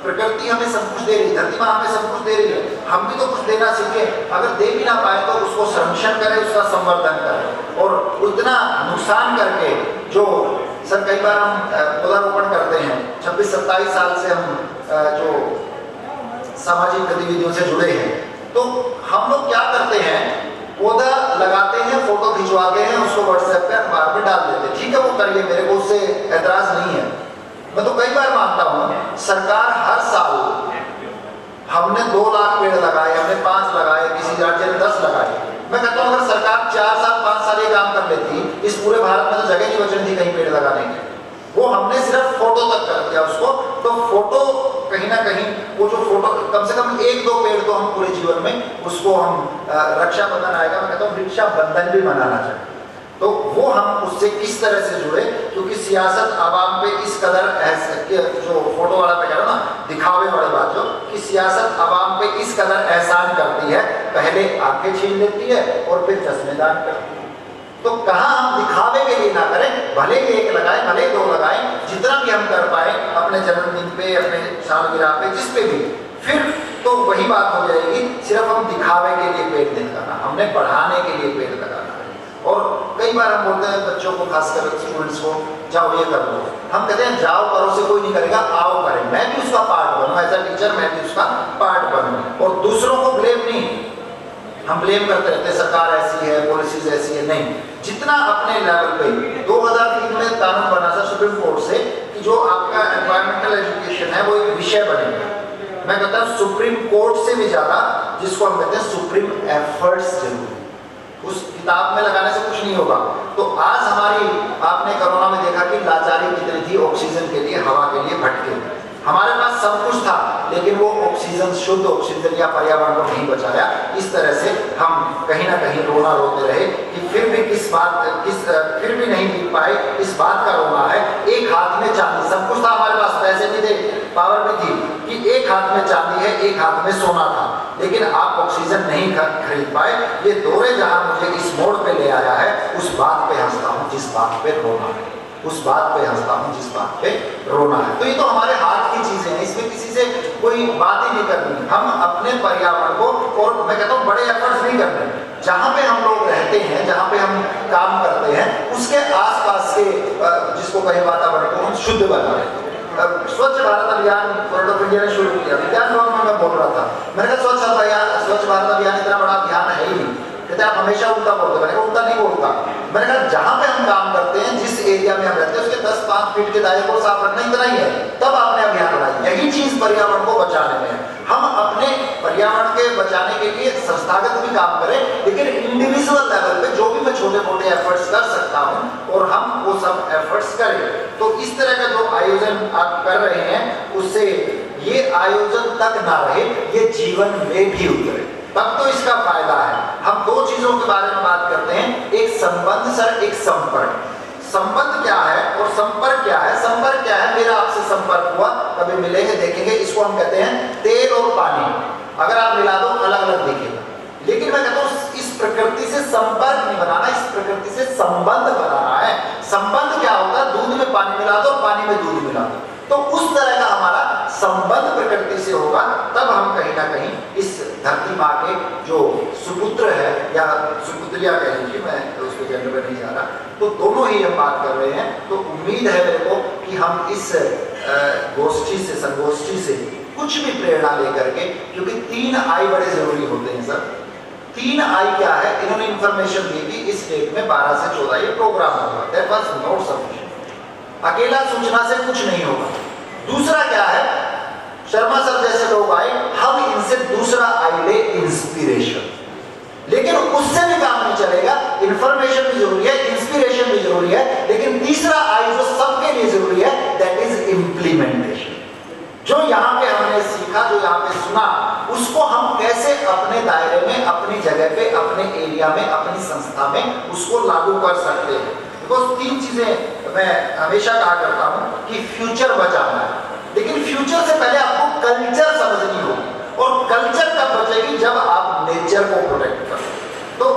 प्रकृति हमें सब कुछ दे रही है, धरती माँ हमें सब कुछ दे रही है, हम भी तो कुछ देना सीखे। अगर दे भी ना पाए तो उसको संरक्षण करें, उसका संवर्धन करें, और उतना नुकसान करके जो सर कई बार हम पौधारोपण करते हैं, 26-27 साल से हम जो सामाजिक गतिविधियों से जुड़े हैं, तो हम लोग क्या करते हैं, पौधा लगाते हैं, फोटो खिंचवाते हैं, उसको व्हाट्सएप पे अखबार में डाल देते हैं। ठीक है वो करिए, मेरे को उससे ऐतराज नहीं है। मैं तो कई बार मानता हूँ सरकार हर साल, हमने 2 लाख पेड़ लगाए, हमने 5 लगाए, किसी राज्य ने 10 लगाए। मैं कहता हूँ अगर सरकार 4 साल 5 साल ये काम कर लेती, इस पूरे भारत में तो जगह नहीं बचनी थी कहीं पेड़ लगाने की। वो हमने सिर्फ फोटो तक कर दिया उसको, तो फोटो कहीं ना कहीं वो जो फोटो, कम से कम 1-2 पेड़ तो हम पूरे जीवन में उसको हम, रक्षाबंधन आएगा, मैं कहता हूँ वृक्षाबंधन भी मनाना चाहिए। तो वो हम उससे किस तरह से जुड़े, क्योंकि सियासत आवाम पे इस कदर जो फोटो वाला पे कह रहा ना दिखावे वाली बात, जो कि सियासत आवाम पे इस कदर एहसान करती है, पहले आंखें छीन लेती है और फिर चश्मेदान करती है। तो कहाँ हम दिखावे के लिए ना करें, भले ही एक लगाए भले ही दो लगाए, जितना भी हम कर पाए अपने जन्मदिन पे, अपने सालगिरह पे, जिस पे भी, फिर तो वही बात हो जाएगी, सिर्फ हम दिखावे के लिए पेड़ नहीं लगाना, हमने बढ़ाने के लिए पेड़ लगाना है। और कई बार हम बोलते हैं बच्चों को, खासकर स्टूडेंट्स को, जाओ ये कर लो, हम कहते हैं जाओ करो से कोई नहीं करेगा, आओ करें, मैं भी उसका पार्ट बनूं, एज अ टीचर मैं भी उसका पार्ट बनूं, और दूसरों को ब्लेम नहीं, हम ब्लेम करते रहते हैं सरकार ऐसी है, पॉलिसीज ऐसी है, नहीं, जितना अपने लेवल पे 2003 में कानून बना था सुप्रीम कोर्ट से कि जो आपका एनवायरमेंटल एजुकेशन है वो एक विषय बनेगा। मैं कहता हूँ सुप्रीम कोर्ट से भी ज्यादा, जिसको हम कहते हैं सुप्रीम एफर्ट्स जरूरी, उस किताब में लगाने से कुछ नहीं होगा। तो आज हमारी, आपने कोरोना में देखा कि लाचारी कितनी थी, ऑक्सीजन के लिए, हवा के लिए भटके, हमारे पास सब कुछ था लेकिन वो ऑक्सीजन, शुद्ध ऑक्सीजन या पर्यावरण को नहीं बचाया। इस तरह से हम कहीं ना कहीं रोना रोते रहे कि फिर भी फिर भी नहीं जीत पाए, इस बात का रोना है। एक हाथ में चांदी, सब कुछ था हमारे पास, पैसे भी थे, पावर भी थी कि एक हाथ में चांदी है, एक हाथ में सोना था, लेकिन आप ऑक्सीजन नहीं खरीद पाए। ये दौरे जहां मुझे इस मोड़ पे ले आया है, उस बात पे हंसता हूँ जिस बात पे रोना है, उस बात पे हंसता हूँ जिस बात पे रोना है। तो ये तो हमारे हाथ की चीजें हैं, इसमें किसी से कोई बात ही नहीं करनी। हम अपने पर्यावरण को, और मैं कहता हूँ बड़े एफर्ट्स नहीं करते, जहाँ पे हम लोग रहते हैं, जहाँ पे हम काम करते हैं, उसके आसपास के जिसको कहीं वातावरण को हम शुद्ध बनाएं। स्वच्छ भारत अभियान गवर्नमेंट ऑफ इंडिया ने शुरू किया, विज्ञान भवन में मैं बोल रहा था, मैंने कहा स्वच्छ भारत अभियान इतना बड़ा अभियान है ही नहीं, कहते आप हमेशा उल्टा बोलते, मैंने कहा उल्टा नहीं बोलता, मैंने कहा जहां पे हम काम करते हैं, जिस एरिया में हम रहते हैं, उसके 10-5 फीट के दायरे को साफ रखना इतना ही है, तब आपने अभियान बनाई। यही चीज पर्यावरण को बचाने में है। हम अपने पर्यावरण के बचाने के लिए संस्थागत भी काम करें, लेकिन इंडिविजुअल लेवल पे जो भी मैं छोटे मोटे एफर्ट्स कर सकता हूं, और हम वो सब एफर्ट्स करें। तो इस तरह का जो आयोजन आप कर रहे हैं, उससे ये आयोजन तक ना रहे, ये जीवन में भी उतरे, तब तो इसका फायदा है। हम दो चीजों के बारे में बात करते हैं, एक संबंध सर, एक संपर्क। संबंध क्या है और संपर्क क्या है? संपर्क क्या है? मेरा आपसे संपर्क हुआ, कभी मिलेंगे देखेंगे, इसको हम कहते हैं तेल और पानी, अगर आप मिला दो अलग अलग दिखेगा। लेकिन मैं कहता हूँ इस प्रकृति से संपर्क नहीं बनाना, इस प्रकृति से संबंध बनाना है। संबंध क्या होता है? दूध में पानी मिला दो, पानी में दूध मिला दो, तो उस तरह का हमारा संबंध प्रकृति से होगा, तब हम कहीं ना कहीं इस धरती माँ के जो सुपुत्र है या सुपुत्रिया कह लीजिए, मैं तो उसको जेंडर में नहीं जा रहा, तो दोनों ही हम बात कर रहे हैं। तो उम्मीद है मेरे को कि हम इस गोष्ठी से, संगोष्ठी से कुछ भी प्रेरणा लेकर के, क्योंकि 3 आई बड़े जरूरी होते हैं सर। 3 आई क्या है? इन्होंने इंफॉर्मेशन दी कि इस डेट में 12 से 14 ये प्रोग्राम होगा, दैट वाज नॉट सफिशिएंट। अकेला सूचना से कुछ नहीं होगा। दूसरा क्या है? शर्मा सर जैसे लोग आए, हम इनसे दूसरा आई ले, इंस्पिरेशन। लेकिन उससे भी काम नहीं चलेगा, इंफॉर्मेशन भी जरूरी है, इंस्पिरेशन भी जरूरी है, लेकिन तीसरा आई जो सबके लिए जरूरी है, दैट इज इम्प्लीमेंटेशन। जो यहाँ पे हमने सीखा, जो यहाँ पे सुना, उसको हम कैसे अपने दायरे में, अपनी जगह पे, अपने एरिया में, अपनी संस्था में उसको लागू कर सकते हैं। बिकॉज 3 चीजें मैं हमेशा कहा करता हूँ कि फ्यूचर बचाना है, लेकिन फ्यूचर से पहले आपको कल्चर समझनी होगी, और कल्चर तब बचेगी जब आप नेचर को प्रोटेक्ट करें। तो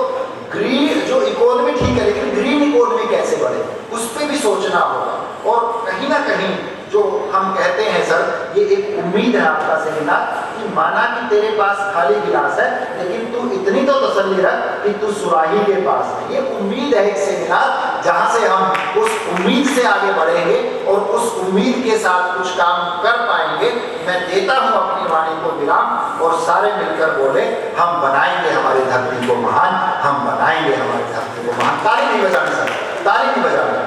ग्रीन जो इकोनॉमी ठीक है, लेकिन ग्रीन इकोनॉमी कैसे बढ़े, उस पर भी सोचना होगा। और कहीं ना कहीं जो हम कहते हैं सर, ये एक उम्मीद है आपका सेमिनार, कि माना कि तेरे पास खाली गिलास है, लेकिन तू इतनी तो तसल्ली रख कि तू सुराही के पास है। ये उम्मीद है एक सेमिनार, जहां से हम उस उम्मीद से आगे बढ़ेंगे और उस उम्मीद के साथ कुछ काम कर पाएंगे। मैं देता हूं अपनी वाणी को विराम, और सारे मिलकर बोले, हम बनाएंगे हमारी धरती को महान, हम बनाएंगे हमारी धरती को महान। ताली नहीं बजानी सर, ताली नहीं बजानी,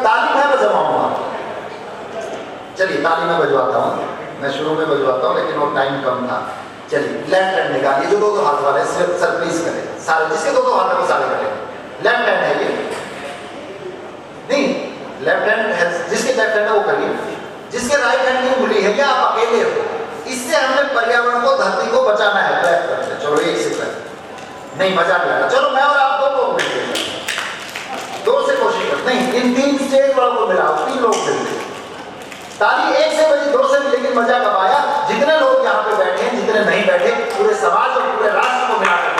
ताली मैं बजवाऊंगा। चलिए ताली मैं बजवाता हूँ, मैं शुरू में बजवाता हूँ, लेकिन वो टाइम कम था। चलिए लेफ्ट हैंड निकालिए, जो 2 हाथ वाले सर प्लीज करें, सारे जिसके 2 हाथ है वो सारे करें। लेफ्ट हैंड है ये नहीं, लेफ्ट हैंड है, जिसके लेफ्ट हैंड है वो करिए, जिसके राइट हैंड की उंगली है, या आप अकेले हो। इससे हमने पर्यावरण को, धरती को बचाना है। क्लैप करते हैं, चलो एक से क्लैप नहीं, मजा नहीं आ रहा। चलो मैं और आप 2 मिलते हैं। 2 से कोशिश कर, नहीं इन 3 स्टेज वालों को मिलाओ, 3 लोग मिलते। ताली 1 से बजी, 2 से भी, लेकिन मजा कब आया? जितने लोग यहाँ पे बैठे हैं, जितने नहीं बैठे, पूरे समाज और पूरे राष्ट्र को मिलाकर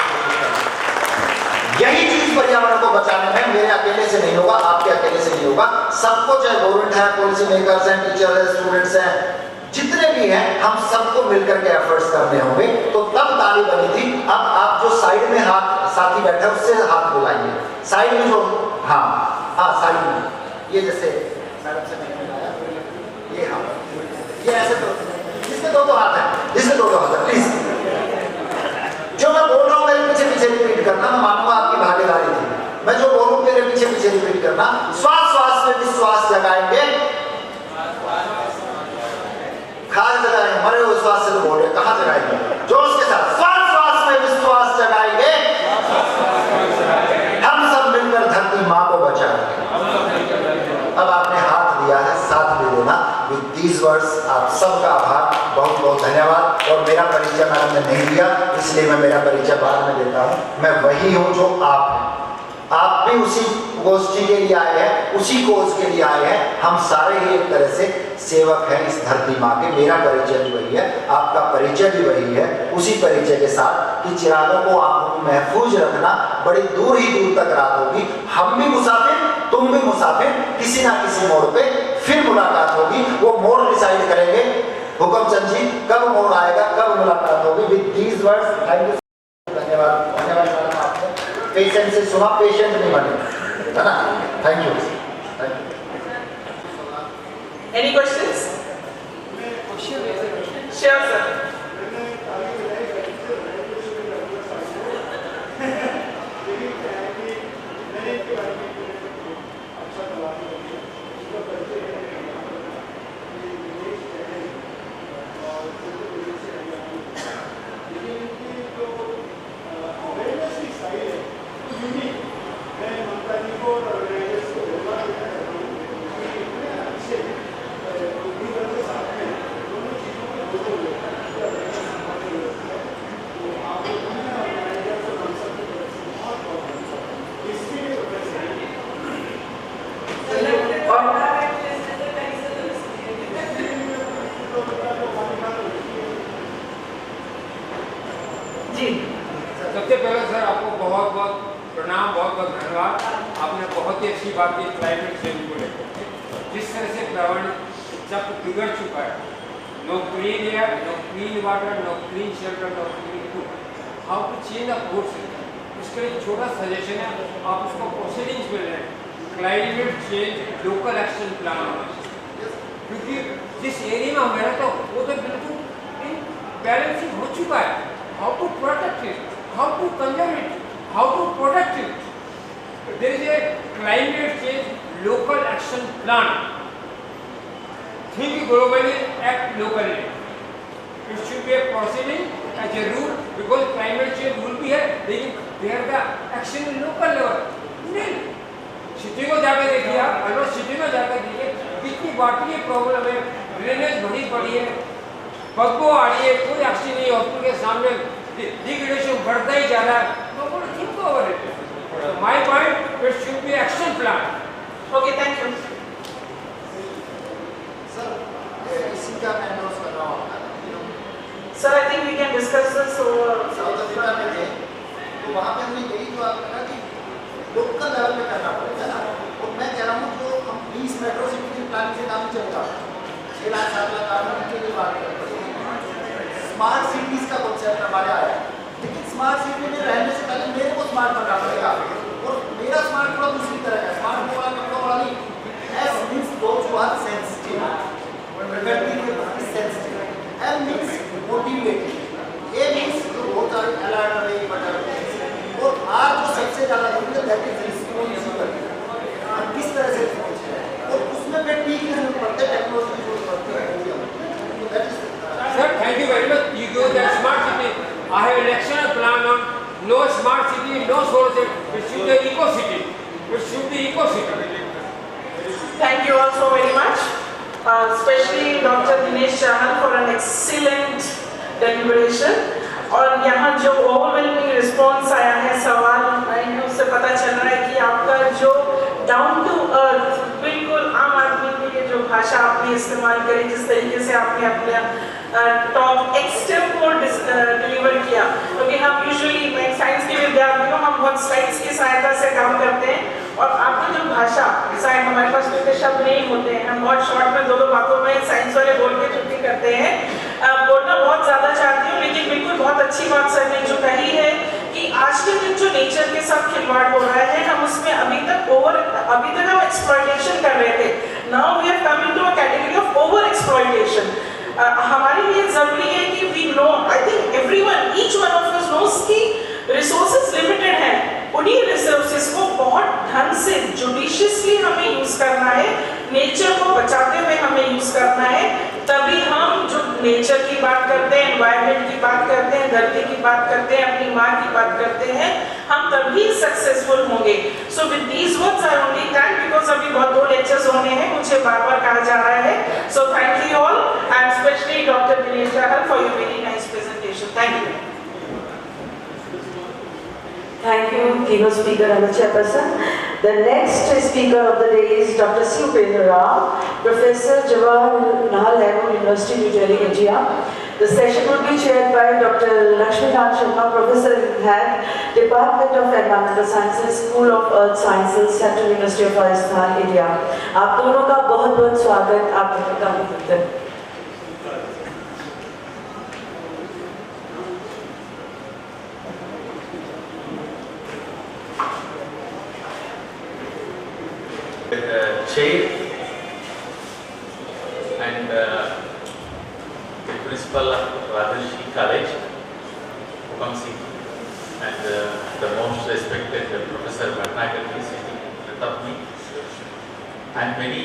यही चीज पर्यावरण को बचाने में मेरे अकेले से नहीं होगा, आपके अकेले से नहीं होगा, सबको, चाहे गवर्नमेंट है, पॉलिसी मेकर्स हैं, टीचर है, स्टूडेंट्स हैं, जितने भी हैं, हम सबको मिलकर के एफर्ट्स करने होंगे, तो तब ताली बनी थी। अब आप जो साइड में हाथ साथी बैठा है उससे हाथ बुलाइए, साइड में जो, हाँ साइड में, ये जैसे मैडम से नहीं मिलाया, ये हाँ, ये ऐसे तो, जिसके 2 हाथ है, जिसके 2 हाथ है, प्लीज जो मैं बोल रहा हूँ मेरे पीछे पीछे रिपीट करना, मैं मानूंगा आपकी भागीदारी थी। मैं जो बोलूँ मेरे पीछे पीछे रिपीट करना। श्वास श्वास में विश्वास जगाएंगे, खास जगाएंगे, मरे हुए श्वास से तो बोल रहे, कहाँ जगाएंगे? जोश के साथ, श्वास श्वास में विश्वास जगाएंगे, हम सब मिलकर धरती माँ को बचाएंगे। अब आपने हाथ दिया है, साथ दे देना। विद दीज वर्ड्स आप सबका आभार, बहुत बहुत धन्यवाद। और मेरा परिचय मैडम ने नहीं दिया, इसलिए मैं मेरा परिचय बाद में देता हूँ। मैं वही हूँ जो आप हैं, आप भी उसी गोष्ठी के लिए आए हैं, उसी कोर्स के लिए आए हैं। हम सारे ही एक तरह से सेवक हैं इस धरती माँ के। मेरा परिचय भी वही है, आपका परिचय भी वही है, उसी परिचय के साथ कि चिरागों को आप महफूज रखना। बड़ी दूर ही दूर तक रात होगी, हम भी मुसाफिर, तुम भी मुसाफिर, किसी ना किसी मोड़ पे फिर मुलाकात होगी। वो मोड़ डिसाइड करेंगे हुक्मचंद जी, कब मोड़ आएगा, कब मुलाकात होगी। With these words, thank you, धन्यवाद। धन्यवाद मैडम, आपने पेशेंट से सुना, पेशेंट नहीं बने, है ना? Thank you, thank you. Any questions? Sure, sir. सबसे पहले सर आपको बहुत बहुत प्रणाम, बहुत बहुत धन्यवाद। आपने बहुत ही अच्छी बात की क्लाइमेट चेंज को लेकर, जिस तरह से पर्यावरण सब बिगड़ चुका है। No clean air, no clean water, no clean shelter, no clean food. How to change the food system, उसके लिए छोटा सजेशन है, आप उसको प्रोसीडिंग्स में लें। Climate change local action plan होना चाहिए, क्योंकि जिस एरिया में हम रहते हैं वो तो बिल्कुल बैलेंसिंग हो चुका है। How to protect it, how to conserve it, how to protect it. There is a climate change local action plan. Think globally, act locally. It should be a proceeding as a rule, because climate change will be here, लेकिन there the action is local level. नहीं, city को जाकर देखिए आप, अगर city में जाकर देखिए कितनी बाकी प्रॉब्लम है, ड्रेनेज बड़ी पड़ी है, बदबू आ रही है, कोई एक्शन नहीं, हॉस्पिटल के सामने डिग्रेडेशन बढ़ता ही जा रहा है। तो think over it. My point, it should be action plan. Okay, thank you. Sir, इसी का मैं एंडोर्स कर रहा हूँ। Sir, I think we can discuss this over. South Africa में थे, तो वहाँ पे हमने यही जो आपने कहा कि लोकल लेवल पे करना पड़ेगा ना। और मैं कह रहा हूँ जो हम 20 मेट्रो सिटी की प्लानिंग से काम चलता, 6 लाख 7 लाख आदमी के लिए बात करते हैं। स्मार्ट सिटीज का कॉन्सेप्ट हमारे आया है, लेकिन स्मार्ट सिटी में रहने से पहले मेरे को स्मार्ट बनना पड़ेगा। और मेरा स्मार्ट थोड़ा दूसरी तरह का स्मार्ट वाला कपड़ा वाला नहीं। S means those who are sensitive, व्यक्ति के प्रति sensitive. M means motivated, A means जो बहुत सारे अलर्ट रहे बटर। और आज जो सबसे ज़्यादा जरूरी है दैट इज रिस्पॉन्सिबल। हम किस तरह से सोच रहे हैं और उसमें पे टीक की जरूरत पड़ती है, टेक्नोलॉजी की जरूरत पड़ती है। Sir, thank you very much. You go that smart city. I have an action plan on no smart city, no solar city. It should be eco city. It should be eco city. Thank you all so very much, especially Dr. Dinesh Chahal for an excellent deliberation. और यहाँ जो overwhelming response आया है, सवाल उससे पता चल रहा है कि आपका जो भी इस्तेमाल करें, जिस तरीके से आपने अपना टॉक एक्सटेम्पोर डिलीवर किया, क्योंकि हम यूजुअली, मैं साइंस के विद्यार्थी हूँ, हम बहुत स्लाइड्स की सहायता से काम करते हैं, और आपकी जो भाषा, शायद हमारे पास इतने शब्द नहीं होते हैं, हम बहुत शॉर्ट में 2-2 बातों में साइंस वाले बोल के छुट्टी करते हैं। बोलना बहुत ज़्यादा चाहती हूँ, लेकिन बिल्कुल बहुत अच्छी बात सर ने जो कही है कि आज के दिन जो नेचर के साथ खिलवाड़ हो रहा है, हम उसमें अभी तक हम एक्सप्लॉयटेशन कर रहे थे। Now we have come into a category of over exploitation. हमारे लिए जरूरी है कि we know, I think everyone, each one of us knows कि रिसोर्सेज लिमिटेड हैं, उन्हीं रिसोर्सेज को बहुत ढंग से जुडिशियसली हमें यूज करना है, नेचर को बचाते हुए हमें यूज करना है, तभी हम जो नेचर की बात करते हैं, एनवायरनमेंट की बात करते हैं, धरती की बात करते हैं, अपनी माँ की बात करते हैं, हम तभी सक्सेसफुल होंगे। So with these words I only thank, because अभी बहुत 2 लेक्चर्स होने हैं, मुझे बार-बार कहा जा रहा है। So thank you all and specially doctor Dinesh Chahal for your very nice presentation. Thank you. Thank you, keynote speaker and the chairperson. The next speaker of the day is Dr. C. Upendra Rao, Professor, Jawaharlal Nehru University, New Delhi, India. The session will be chaired by Dr. Lakshmikant Sharma, Professor in Head, Department of Environmental Sciences, School of Earth Sciences, Central University of Rajasthan, India. आप दोनों का बहुत-बहुत स्वागत, आप दोनों का अभिनंदन। Chair and the principal of Rajarshi College, Upamsi, and the most respected Professor Bhatnagar sitting in front of me, and many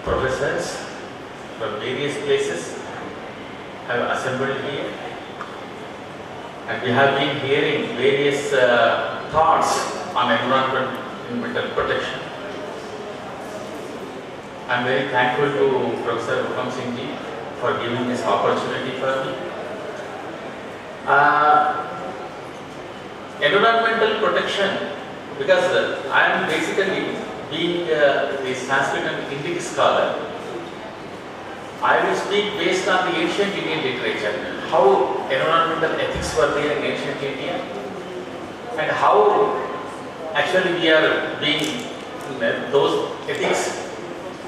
professors from various places have assembled here, and we have been hearing various thoughts on environmental protection. I am very thankful to Professor Upam Singh ji for giving this opportunity for me. Environmental protection, because I am basically being a Sanskrit and Indic scholar, I will speak based on the ancient Indian literature, how environmental ethics were there in ancient India, and how actually we are being, those ethics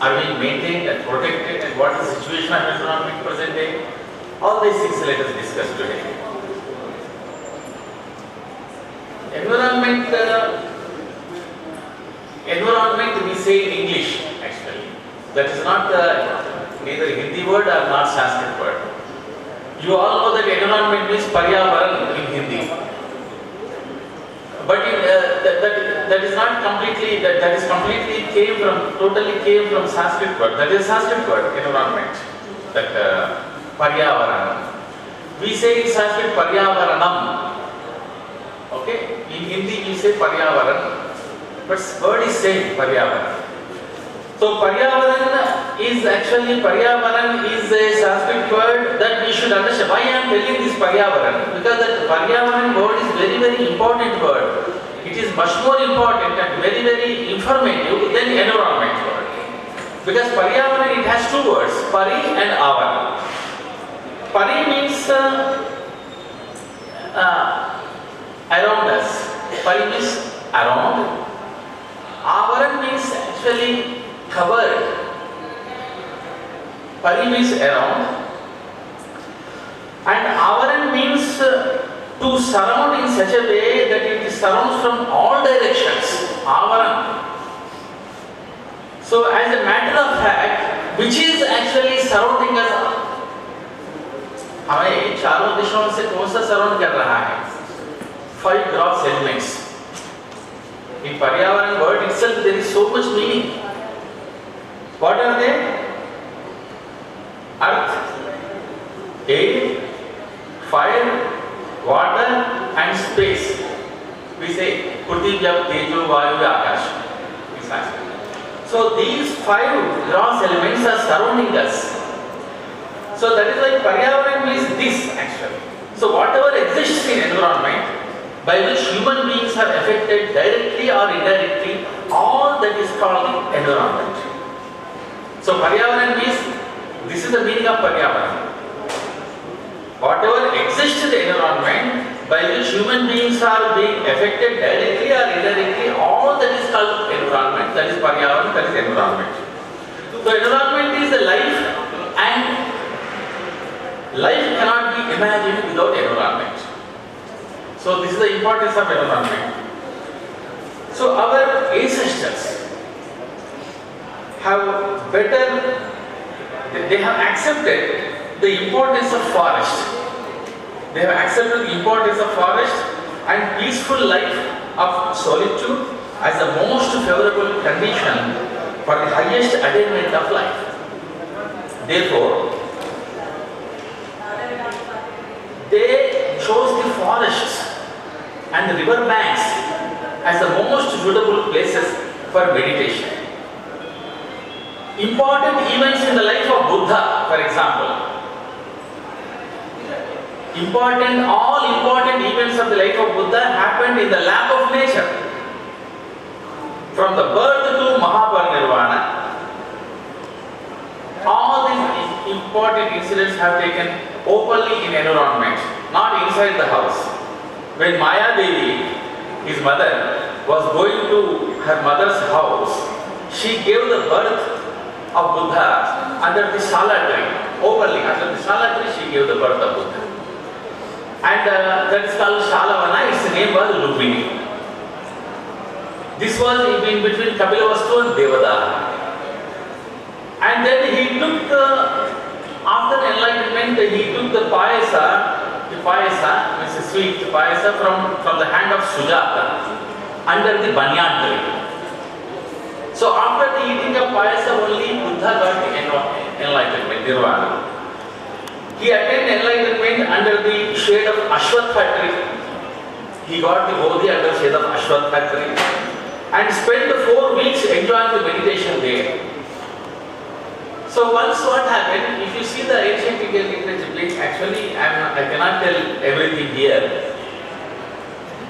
are being maintained and protected, and what is the situation of environment present day. All these things let us discuss today. Environment we say in English actually. That is not neither Hindi word or not Sanskrit word. You all know that environment means Paryavaran in Hindi. But that is not completely, that is completely totally came from Sanskrit word. That is Sanskrit word, environment. That Paryavaranam. We say in Sanskrit Paryavaranam. Okay? In Hindi we say Paryavaran. But word is same, Paryavaran. So Paryavaran is actually, Paryavaran is a Sanskrit word that we should understand. Why I am telling this Paryavaran? Because that Paryavaran word is very, very important word. It is much more important and very, very informative than environment word. Because Paryavaran, it has 2 words, Pari and Avaran. Pari means around us. Pari means around. Avaran means actually covered. Pari means around. And Avaran means to surround in such a way that it surrounds from all directions. Avaran. So as a matter of fact, which is actually surrounding us, हमें चारों दिशाओं से कौन सा surround कर रहा है? 5 gross elements. In Paryavaran word itself there is so much meaning. What are they? Earth, air, fire, water and space. We say Prithvi, Tejo, Vayu, Akash. So these 5 gross elements are surrounding us. So that is why Paryavaran means this actually. So whatever exists in environment by which human beings are affected directly or indirectly, all that is called environment. So Paryavaran means, this is the meaning of Paryavaran. Whatever exists in the environment by which human beings are being affected directly or indirectly, all that is called environment, that is Paryavaran, that is environment. So environment is the life, and life cannot be imagined without environment. So this is the importance of environment. So our ancestors have they have accepted the importance of forest. They have accepted the importance of forest and peaceful life of solitude as the most favorable condition for the highest attainment of life. Therefore, they chose the forests and the river banks as the most suitable places for meditation. Important events in the life of Buddha, for example, all important events of the life of Buddha happened in the lap of nature. From the birth to Mahaparinirvana, all these important incidents have taken openly in environment, not inside the house. When Maya Devi, his mother, was going to her mother's house, she gave the birth of Buddha under the Sala tree. Openly, under the Sala tree, she gave the birth of Buddha. And that is called Shalavana, its name was Lumbini. This was in between Kapilavastu and Devadaha. And then he took, after enlightenment, he took the payasa, means a sweet payasa from the hand of Sujata under the banyan tree. So after the eating of payasa, only Buddha got the enlightenment, Nirvana. He attained enlightenment under the shade of Ashwatha tree. He got the Bodhi under the shade of Ashwatha tree and spent 4 weeks enjoying the meditation there. So once what happened, if you see the ancient Indian literature, please, actually I cannot tell everything here.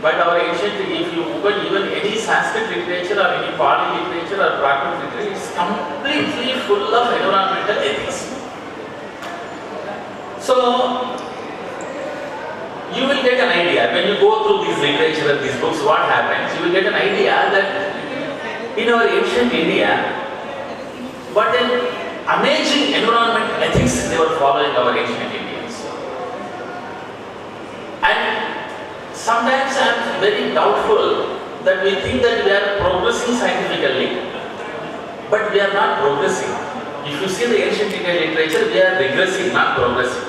But our ancient, if you open even any Sanskrit literature or any Pali literature or Prakrit literature, it's completely full of environmental ethics. So, you will get an idea, when you go through this literature and these books, what happens, you will get an idea that in our ancient India, what an amazing environmental ethics they were following, our ancient Indians. And sometimes I am very doubtful that we think that we are progressing scientifically, but we are not progressing. If you see the ancient Indian literature, we are regressing, not progressing.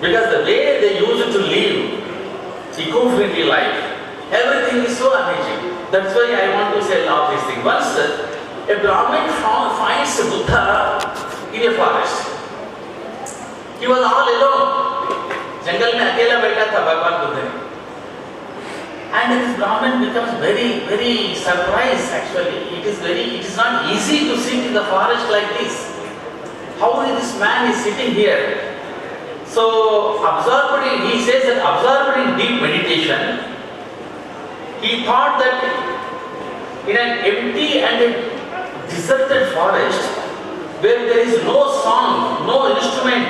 Because the way they used to live eco-friendly life, everything is so amazing. That's why I want to say all these things. Once a Brahmin finds Buddha in a forest, he was all alone. Jungle mein akela baitha tha Bhagwan Buddha. And this Brahmin becomes very, very surprised actually. It is not easy to sit in the forest like this. How this man is sitting here? So, he says that absorbed in deep meditation, he thought that in an empty and a deserted forest, where there is no song, no instrument,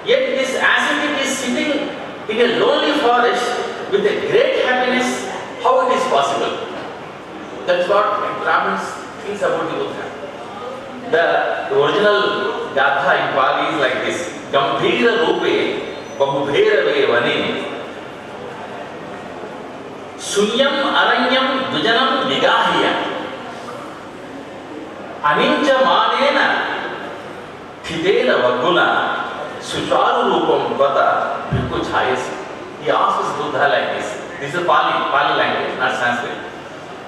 yet this ascetic is sitting in a lonely forest with a great happiness, how it is possible? That's what Brahmins thinks about the Buddha. The original Gatha in Pali is like this. Gambhira Rupe Bahubherave Vane Sunyam Aranyam Vijanam Vigahya Anincha Manena Thidena Vaguna Sucharu Rupam Vata Bhikkhu Chayasi. He asks Buddha like this. This is Pali language, not Sanskrit.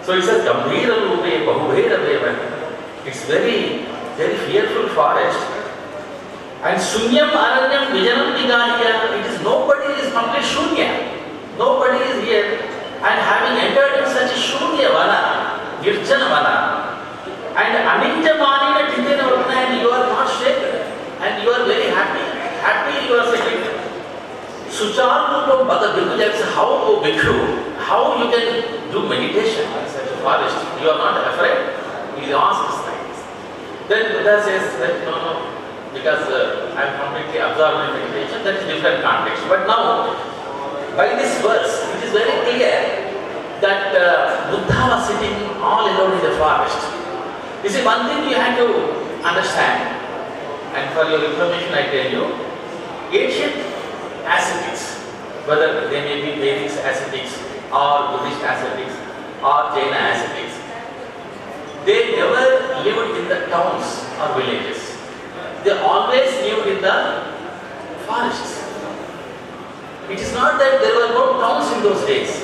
So he says Gambhira Rupe Bahubherave Vane. It's very, very fearful forest. And Sunyam Aranyam Vijanam Vigahya, it is nobody is complete Shunya. Nobody is here. And having entered in such a Shunya Vana, Nirjana Vana, and Aninja Manina Tindena Vana, and you are not shaken, and you are very happy. Happy you are sitting. Sucharu Bhakta Bhikkhu, how, O Bhikkhu, how you can do meditation in such a forest? You are not afraid? He asks like this. Then Buddha says that no, because I am completely absorbed in meditation, that is different context. But now, by this verse, it is very clear that Buddha was sitting all alone in the forest. You see, one thing you have to understand, and for your information I tell you, ancient ascetics, whether they may be Vedic ascetics or Buddhist ascetics or Jaina ascetics, they never lived in the towns or villages. They always lived in the forests. It is not that there were no towns in those days.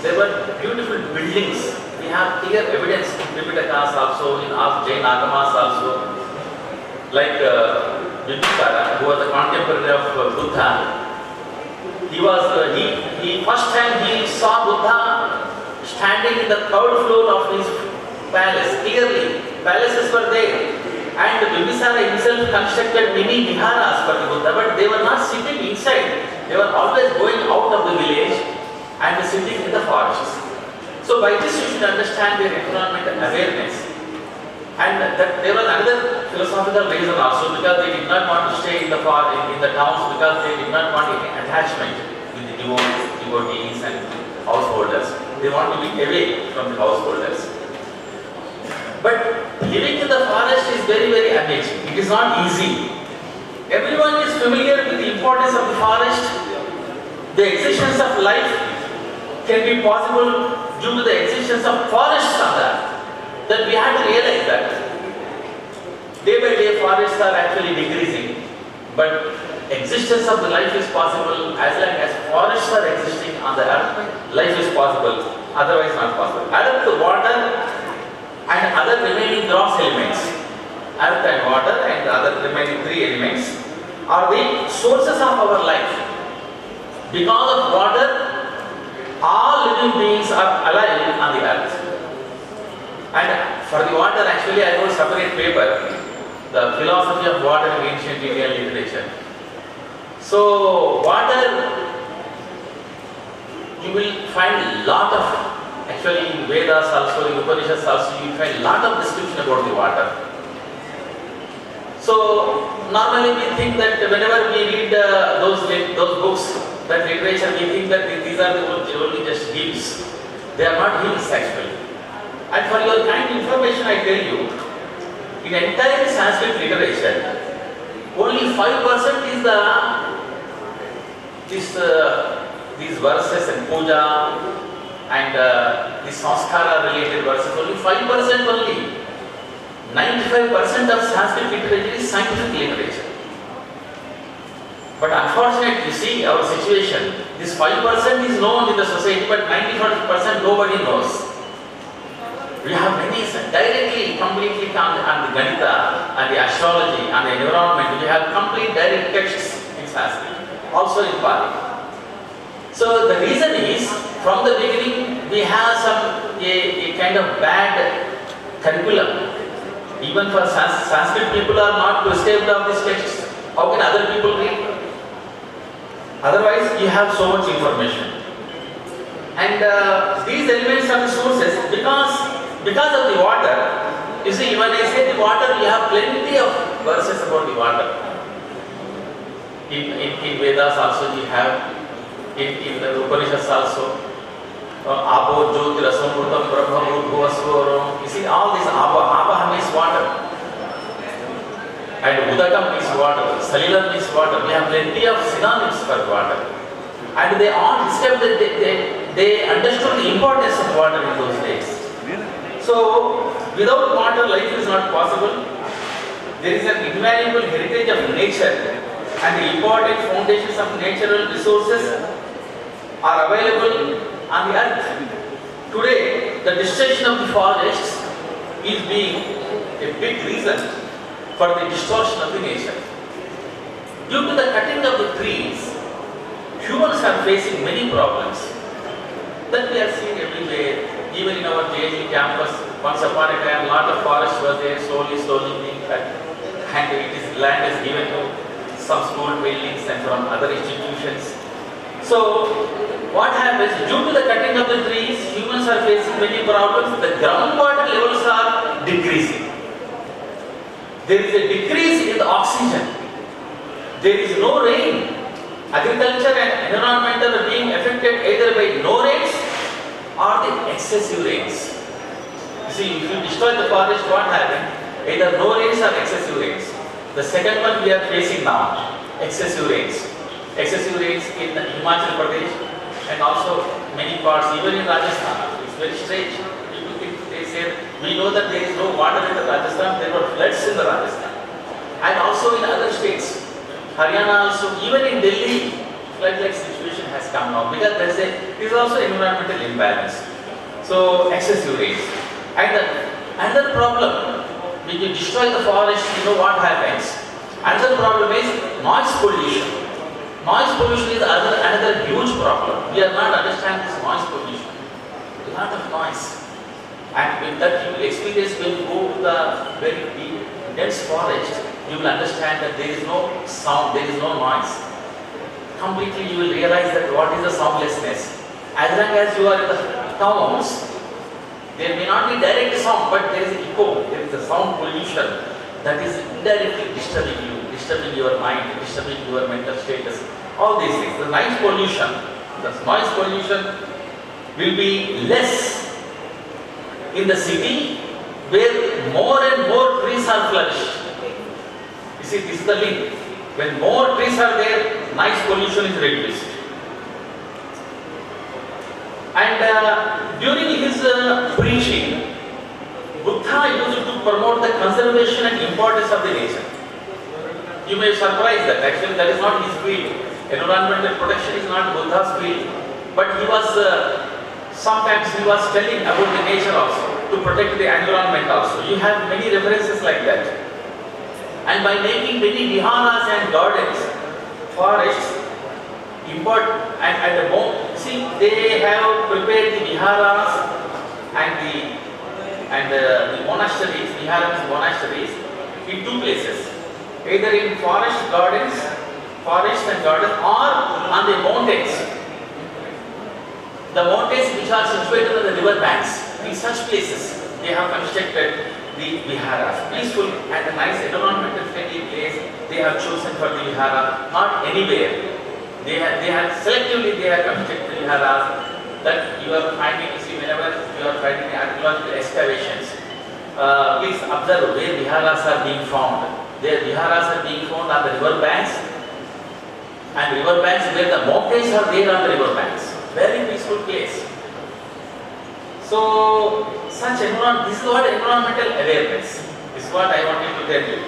There were beautiful buildings. We have clear evidence in Tripitakas also, in Jain Agamas also. Like Bimbisara, who was a contemporary of Buddha, he first time he saw Buddha standing in the third floor of his palace. Clearly, palaces were there. And Bimbisara himself constructed many viharas for the Buddha, but they were not sitting inside. They were always going out of the village and sitting in the forests. So by this you should understand their environmental awareness. And that there was another philosophical reason also, because they did not want to stay in the towns, because they did not want any attachment with the devotees and householders. They want to be away from the householders. But living in the forest is very, very amazing. It is not easy. Everyone is familiar with the importance of the forest. The existence of life can be possible due to the existence of forests on that. That we have to realize that day by day forests are actually decreasing, but existence of the life is possible as long as forests are existing on the earth. Life is possible, otherwise not possible. Earth, water, and other remaining gross elements, earth and water and the other remaining three elements, are the sources of our life. Because of water, all living beings are alive on the earth. And for the water, actually I wrote a separate paper, the philosophy of water in ancient Indian literature. So water, you will find lot of, actually in Vedas also, in Upanishads also, you will find a lot of description about the water. So normally we think that whenever we read those books, that literature, we think that these are only just hymns. They are not hymns actually. And for your kind information, I tell you, in entire Sanskrit literature, only 5% is these verses and puja and the sanskara related verses, only 5% only. 95% of Sanskrit literature is scientific literature. But unfortunately, you see our situation, this 5% is known in the society, but 95% nobody knows. We have many directly, completely on the Ganita, and the astrology, and the environment. We have complete direct texts in Sanskrit, also in Pali. So the reason is, from the beginning, we have a kind of bad curriculum. Even for Sanskrit people are not prescribed of these texts. How can other people read? Otherwise, you have so much information. And these elements are the sources because of the water. You see, when I say the water, you have plenty of verses about the water. In Vedas also you have, in the Upanishads also, Abo Jyoti Rasamurtam Brahma Bhuvasvaram. You see, all these Abha means water. And Udakam means water, Salilam means water. We have plenty of synonyms for water. And they all described that they understood the importance of water in those days. So, without water, life is not possible. There is an invaluable heritage of nature, and the important foundations of natural resources are available on the earth. Today, the destruction of the forests is being a big reason for the distortion of the nature. Due to the cutting of the trees, humans are facing many problems that we are seeing everywhere. Even in our JNU campus, once upon a time, a lot of forests were there, slowly being cut, and land is given to some school buildings and from other institutions. So, what happens? Due to the cutting of the trees, humans are facing many problems. The groundwater levels are decreasing. there is a decrease in the oxygen. There is no rain. Agriculture and environmental are being affected either by no rains or the excessive rains. You see, if you destroy the forest, what happens? Either no rains or excessive rains. The second one we are facing now, excessive rains. Excessive rains in Himachal Pradesh and also many parts, even in Rajasthan. It's very strange. People think, they say, we know that there is no water in the Rajasthan, there were floods in the Rajasthan. And also in other states. Haryana also, even in Delhi, flood-like situation has come now because there is also environmental imbalance. So, excessive rains. And another problem, when you destroy the forest, you know what happens. Another problem is noise pollution. Noise pollution is another huge problem. We are not understanding this noise pollution. A lot of noise. And with that you will experience when you go to the very deep, dense forest, you will understand that there is no sound, there is no noise. Completely you will realize that what is the soundlessness. As long as you are in the towns, there may not be direct sound, but there is echo, there is a sound pollution that is indirectly disturbing you, disturbing your mind, disturbing your mental status. All these things. The noise pollution will be less in the city where more and more trees are flourished. You see, this is the link. When more trees are there, noise pollution is reduced. And during his preaching, Buddha used to promote the conservation and importance of the nature. You may be surprised that actually that is not his field. Environmental protection is not Buddha's field. But he was, sometimes he was telling about the nature also, to protect the environment also. You have many references like that. And by making many viharas and gardens, forests, and the see, they have prepared the viharas and the monasteries, viharas and monasteries in two places. Either in forests and gardens, or on the mountains. The mountains which are situated on the river banks. In such places, they have constructed the viharas. Peaceful and a nice environmental friendly place they have chosen for the vihara, not anywhere. They have selectively constructed viharas that you are finding, you see, whenever you are finding archaeological excavations. Please observe where viharas are being found. Their viharas are being found on the river banks, and river banks where the mountains are there on the river banks. Very peaceful place. So, this is what environmental awareness. This is what I wanted to tell you.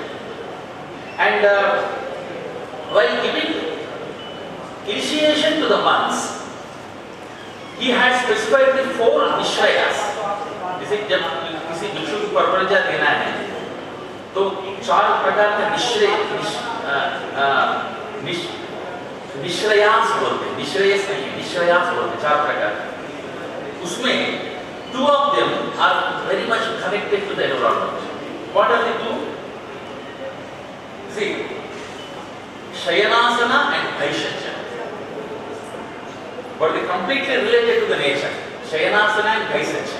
And while giving initiation to the monks, he had specified the 4 nishrayas. जब किसी भिक्षु को परपरिजा देना है, तो 4 प्रकार के निश्रयास बोलते हैं, निश्रेयस नहीं, निश्रयास बोलते हैं, 4 प्रकार। उसमें 2 of them are very much connected to the environment. What are the 2? See, Shayanasana and Kaishanja. But they completely related to the nature. Shayanasana and Kaishanja.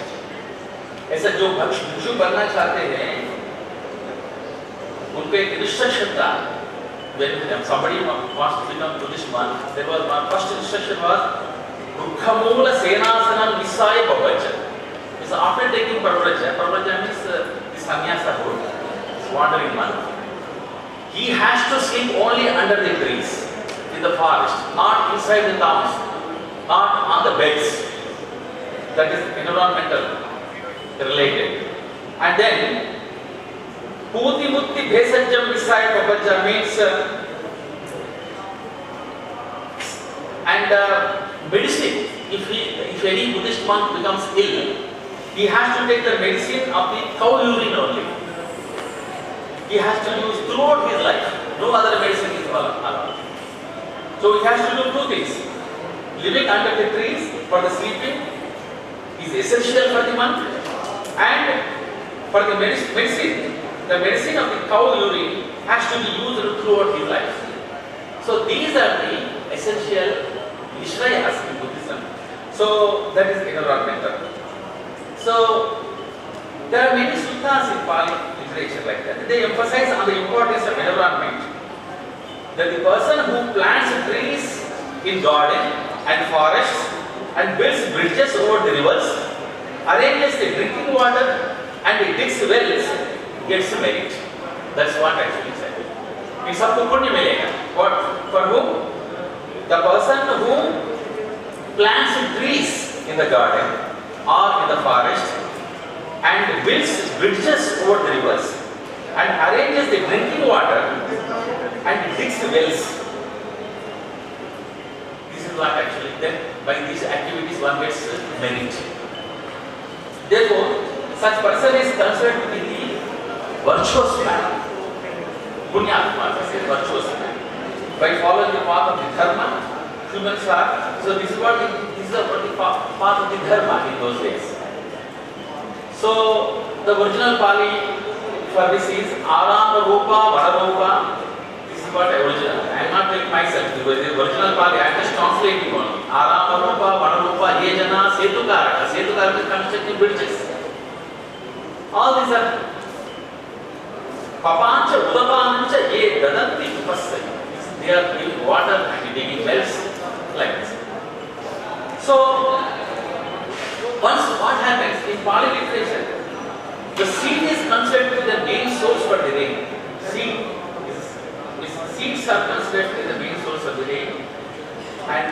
ऐसा जो भिक्षु बनना चाहते हैं, उनको एक instruction था. When somebody wants to become Buddhist monk, there was one first instruction was Dukhamula Senasanam Visaya Babhaja. So after taking Parvraja means the sannyasa hold, this wandering monk. He has to sleep only under the trees in the forest, not inside the towns, not on the beds. That is environmental related. And then Puti Mutti Bhesajam Visaya Babhaja means medicine. If any Buddhist monk becomes ill, he has to take the medicine of the cow urine only. He has to use throughout his life. No other medicine is allowed. So he has to do 2 things. Living under the trees for the sleeping is essential for the monk, and for the medicine, the medicine of the cow urine has to be used throughout his life. So these are the essential nishrayas in Buddhism. So that is environmental. So there are many suttas in Pali literature like that. They emphasize on the importance of environment. That the person who plants trees in garden and forests and builds bridges over the rivers, arranges the drinking water and digs wells, gets merit. That's what actually said. In sabko punya milega. What? For whom? The person who plants trees in the garden or in the forest and builds bridges over the rivers and arranges the drinking water and digs wells. This is what actually, then by these activities one gets merit. Therefore, such person is considered to be the virtuous man. Punyatma is a virtuous man. By following the path of the dharma, humans are, so this is what the path of the dharma in those days. So the original Pali for this is Arama Rupa, Vanarupa. This is what original. I am not telling myself because the original Pali I am just translating only. Arama Rupa, Vanarupa, Yejana, Setukaraka. Setukaraka is constructing bridges. All these are Papancha, Udapancha, Ye, Dadanti, Upasai. They are giving water and digging wells like this. So, once what happens in Pali literature, the seed is considered to be the main source for the rain. Seeds are considered to be the main source of the rain. And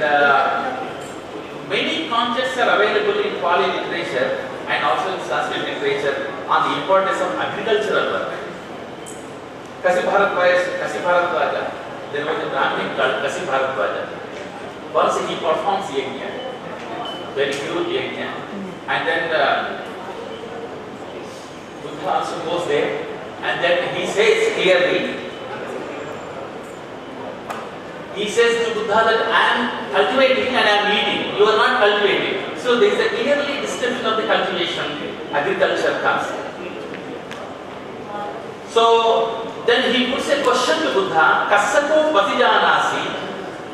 many concepts are available in Pali literature and also in Sanskrit literature on the importance of agricultural work. Kasi Bharadwaja, there was a Brahmin called Kasi Bharadwaja. Once he performs yajna, very huge yajna, and then Buddha also goes there, and then he says clearly, he says to Buddha that I am cultivating and I am eating, you are not cultivating. So there is a clearly description of the cultivation, agriculture comes. So then he puts a question to Buddha, Kassako patijanasi,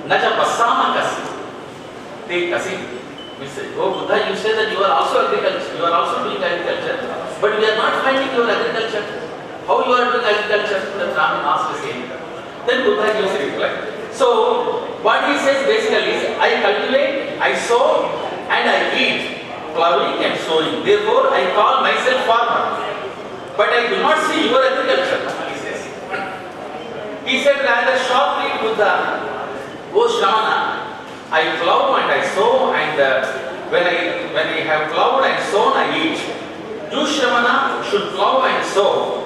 naja basama kasi. They kasi. We say, oh Buddha, you say that you are also agriculture, you are also doing agriculture, but we are not finding your agriculture. How you are doing agriculture? The Brahmin asks the same. Then Buddha gives a reply. So what he says basically is, I cultivate, I sow, and I eat, plowing and sowing. Therefore, I call myself farmer. But I do not see your agriculture, he says. He said rather sharply, Buddha, O Shravana, I plow and I sow, and when I have plowed and sown, I eat. You, Shravana, should plow and sow.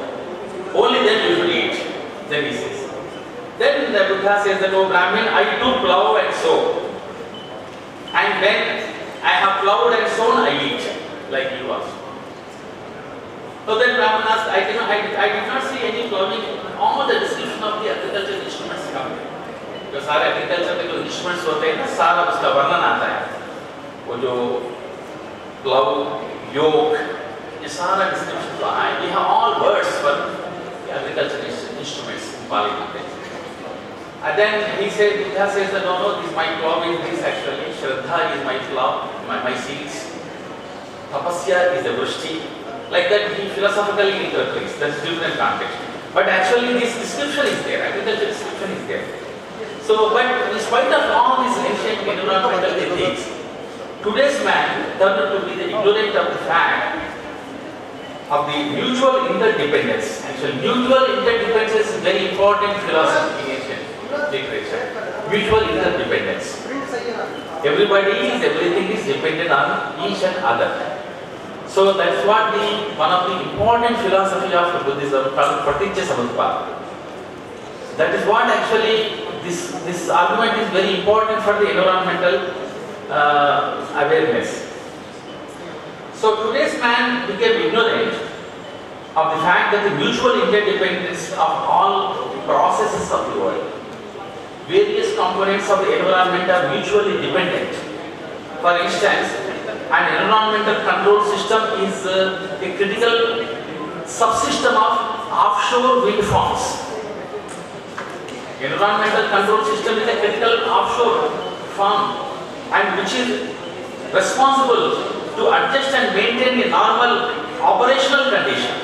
Only then you should eat. Then he says. Then the Buddha says that, O Brahmin, I do plow and sow. And when I have plowed and sown, I eat, like you also. So then Brahman asked, I did not see any plowing. All the description of the agricultural instruments come here. जो सारे agriculture के जो instruments होते हैं ना, सारा उसका वर्णन आता है. वो जो plow, yoke, ये सारा description जो आए, ये have all words for the agricultural instruments in Pali language. And then he said, Buddha says that no, this my plow is this actually. Shraddha is my plow, my seeds. Tapasya is the vrishti. Like that he philosophically interprets. That's different context. But actually this description is there. Agricultural description is there. So, but in spite of all these ancient environmental ethics, today's man turned to be the ignorant of the fact of the mutual interdependence. Actually, mutual interdependence is very important philosophy in ancient literature. Mutual interdependence. Everything is dependent on each and other. So that's what one of the important philosophy of Buddhism called Praticca Samutpada. That is what actually this argument is very important for the environmental awareness. So today's man became ignorant of the fact that the mutual interdependence of all processes of the world. Various components of the environment are mutually dependent. For instance, an environmental control system is a critical subsystem of offshore wind farms. Environmental control system is a critical offshore farm and which is responsible to adjust and maintain a normal operational condition.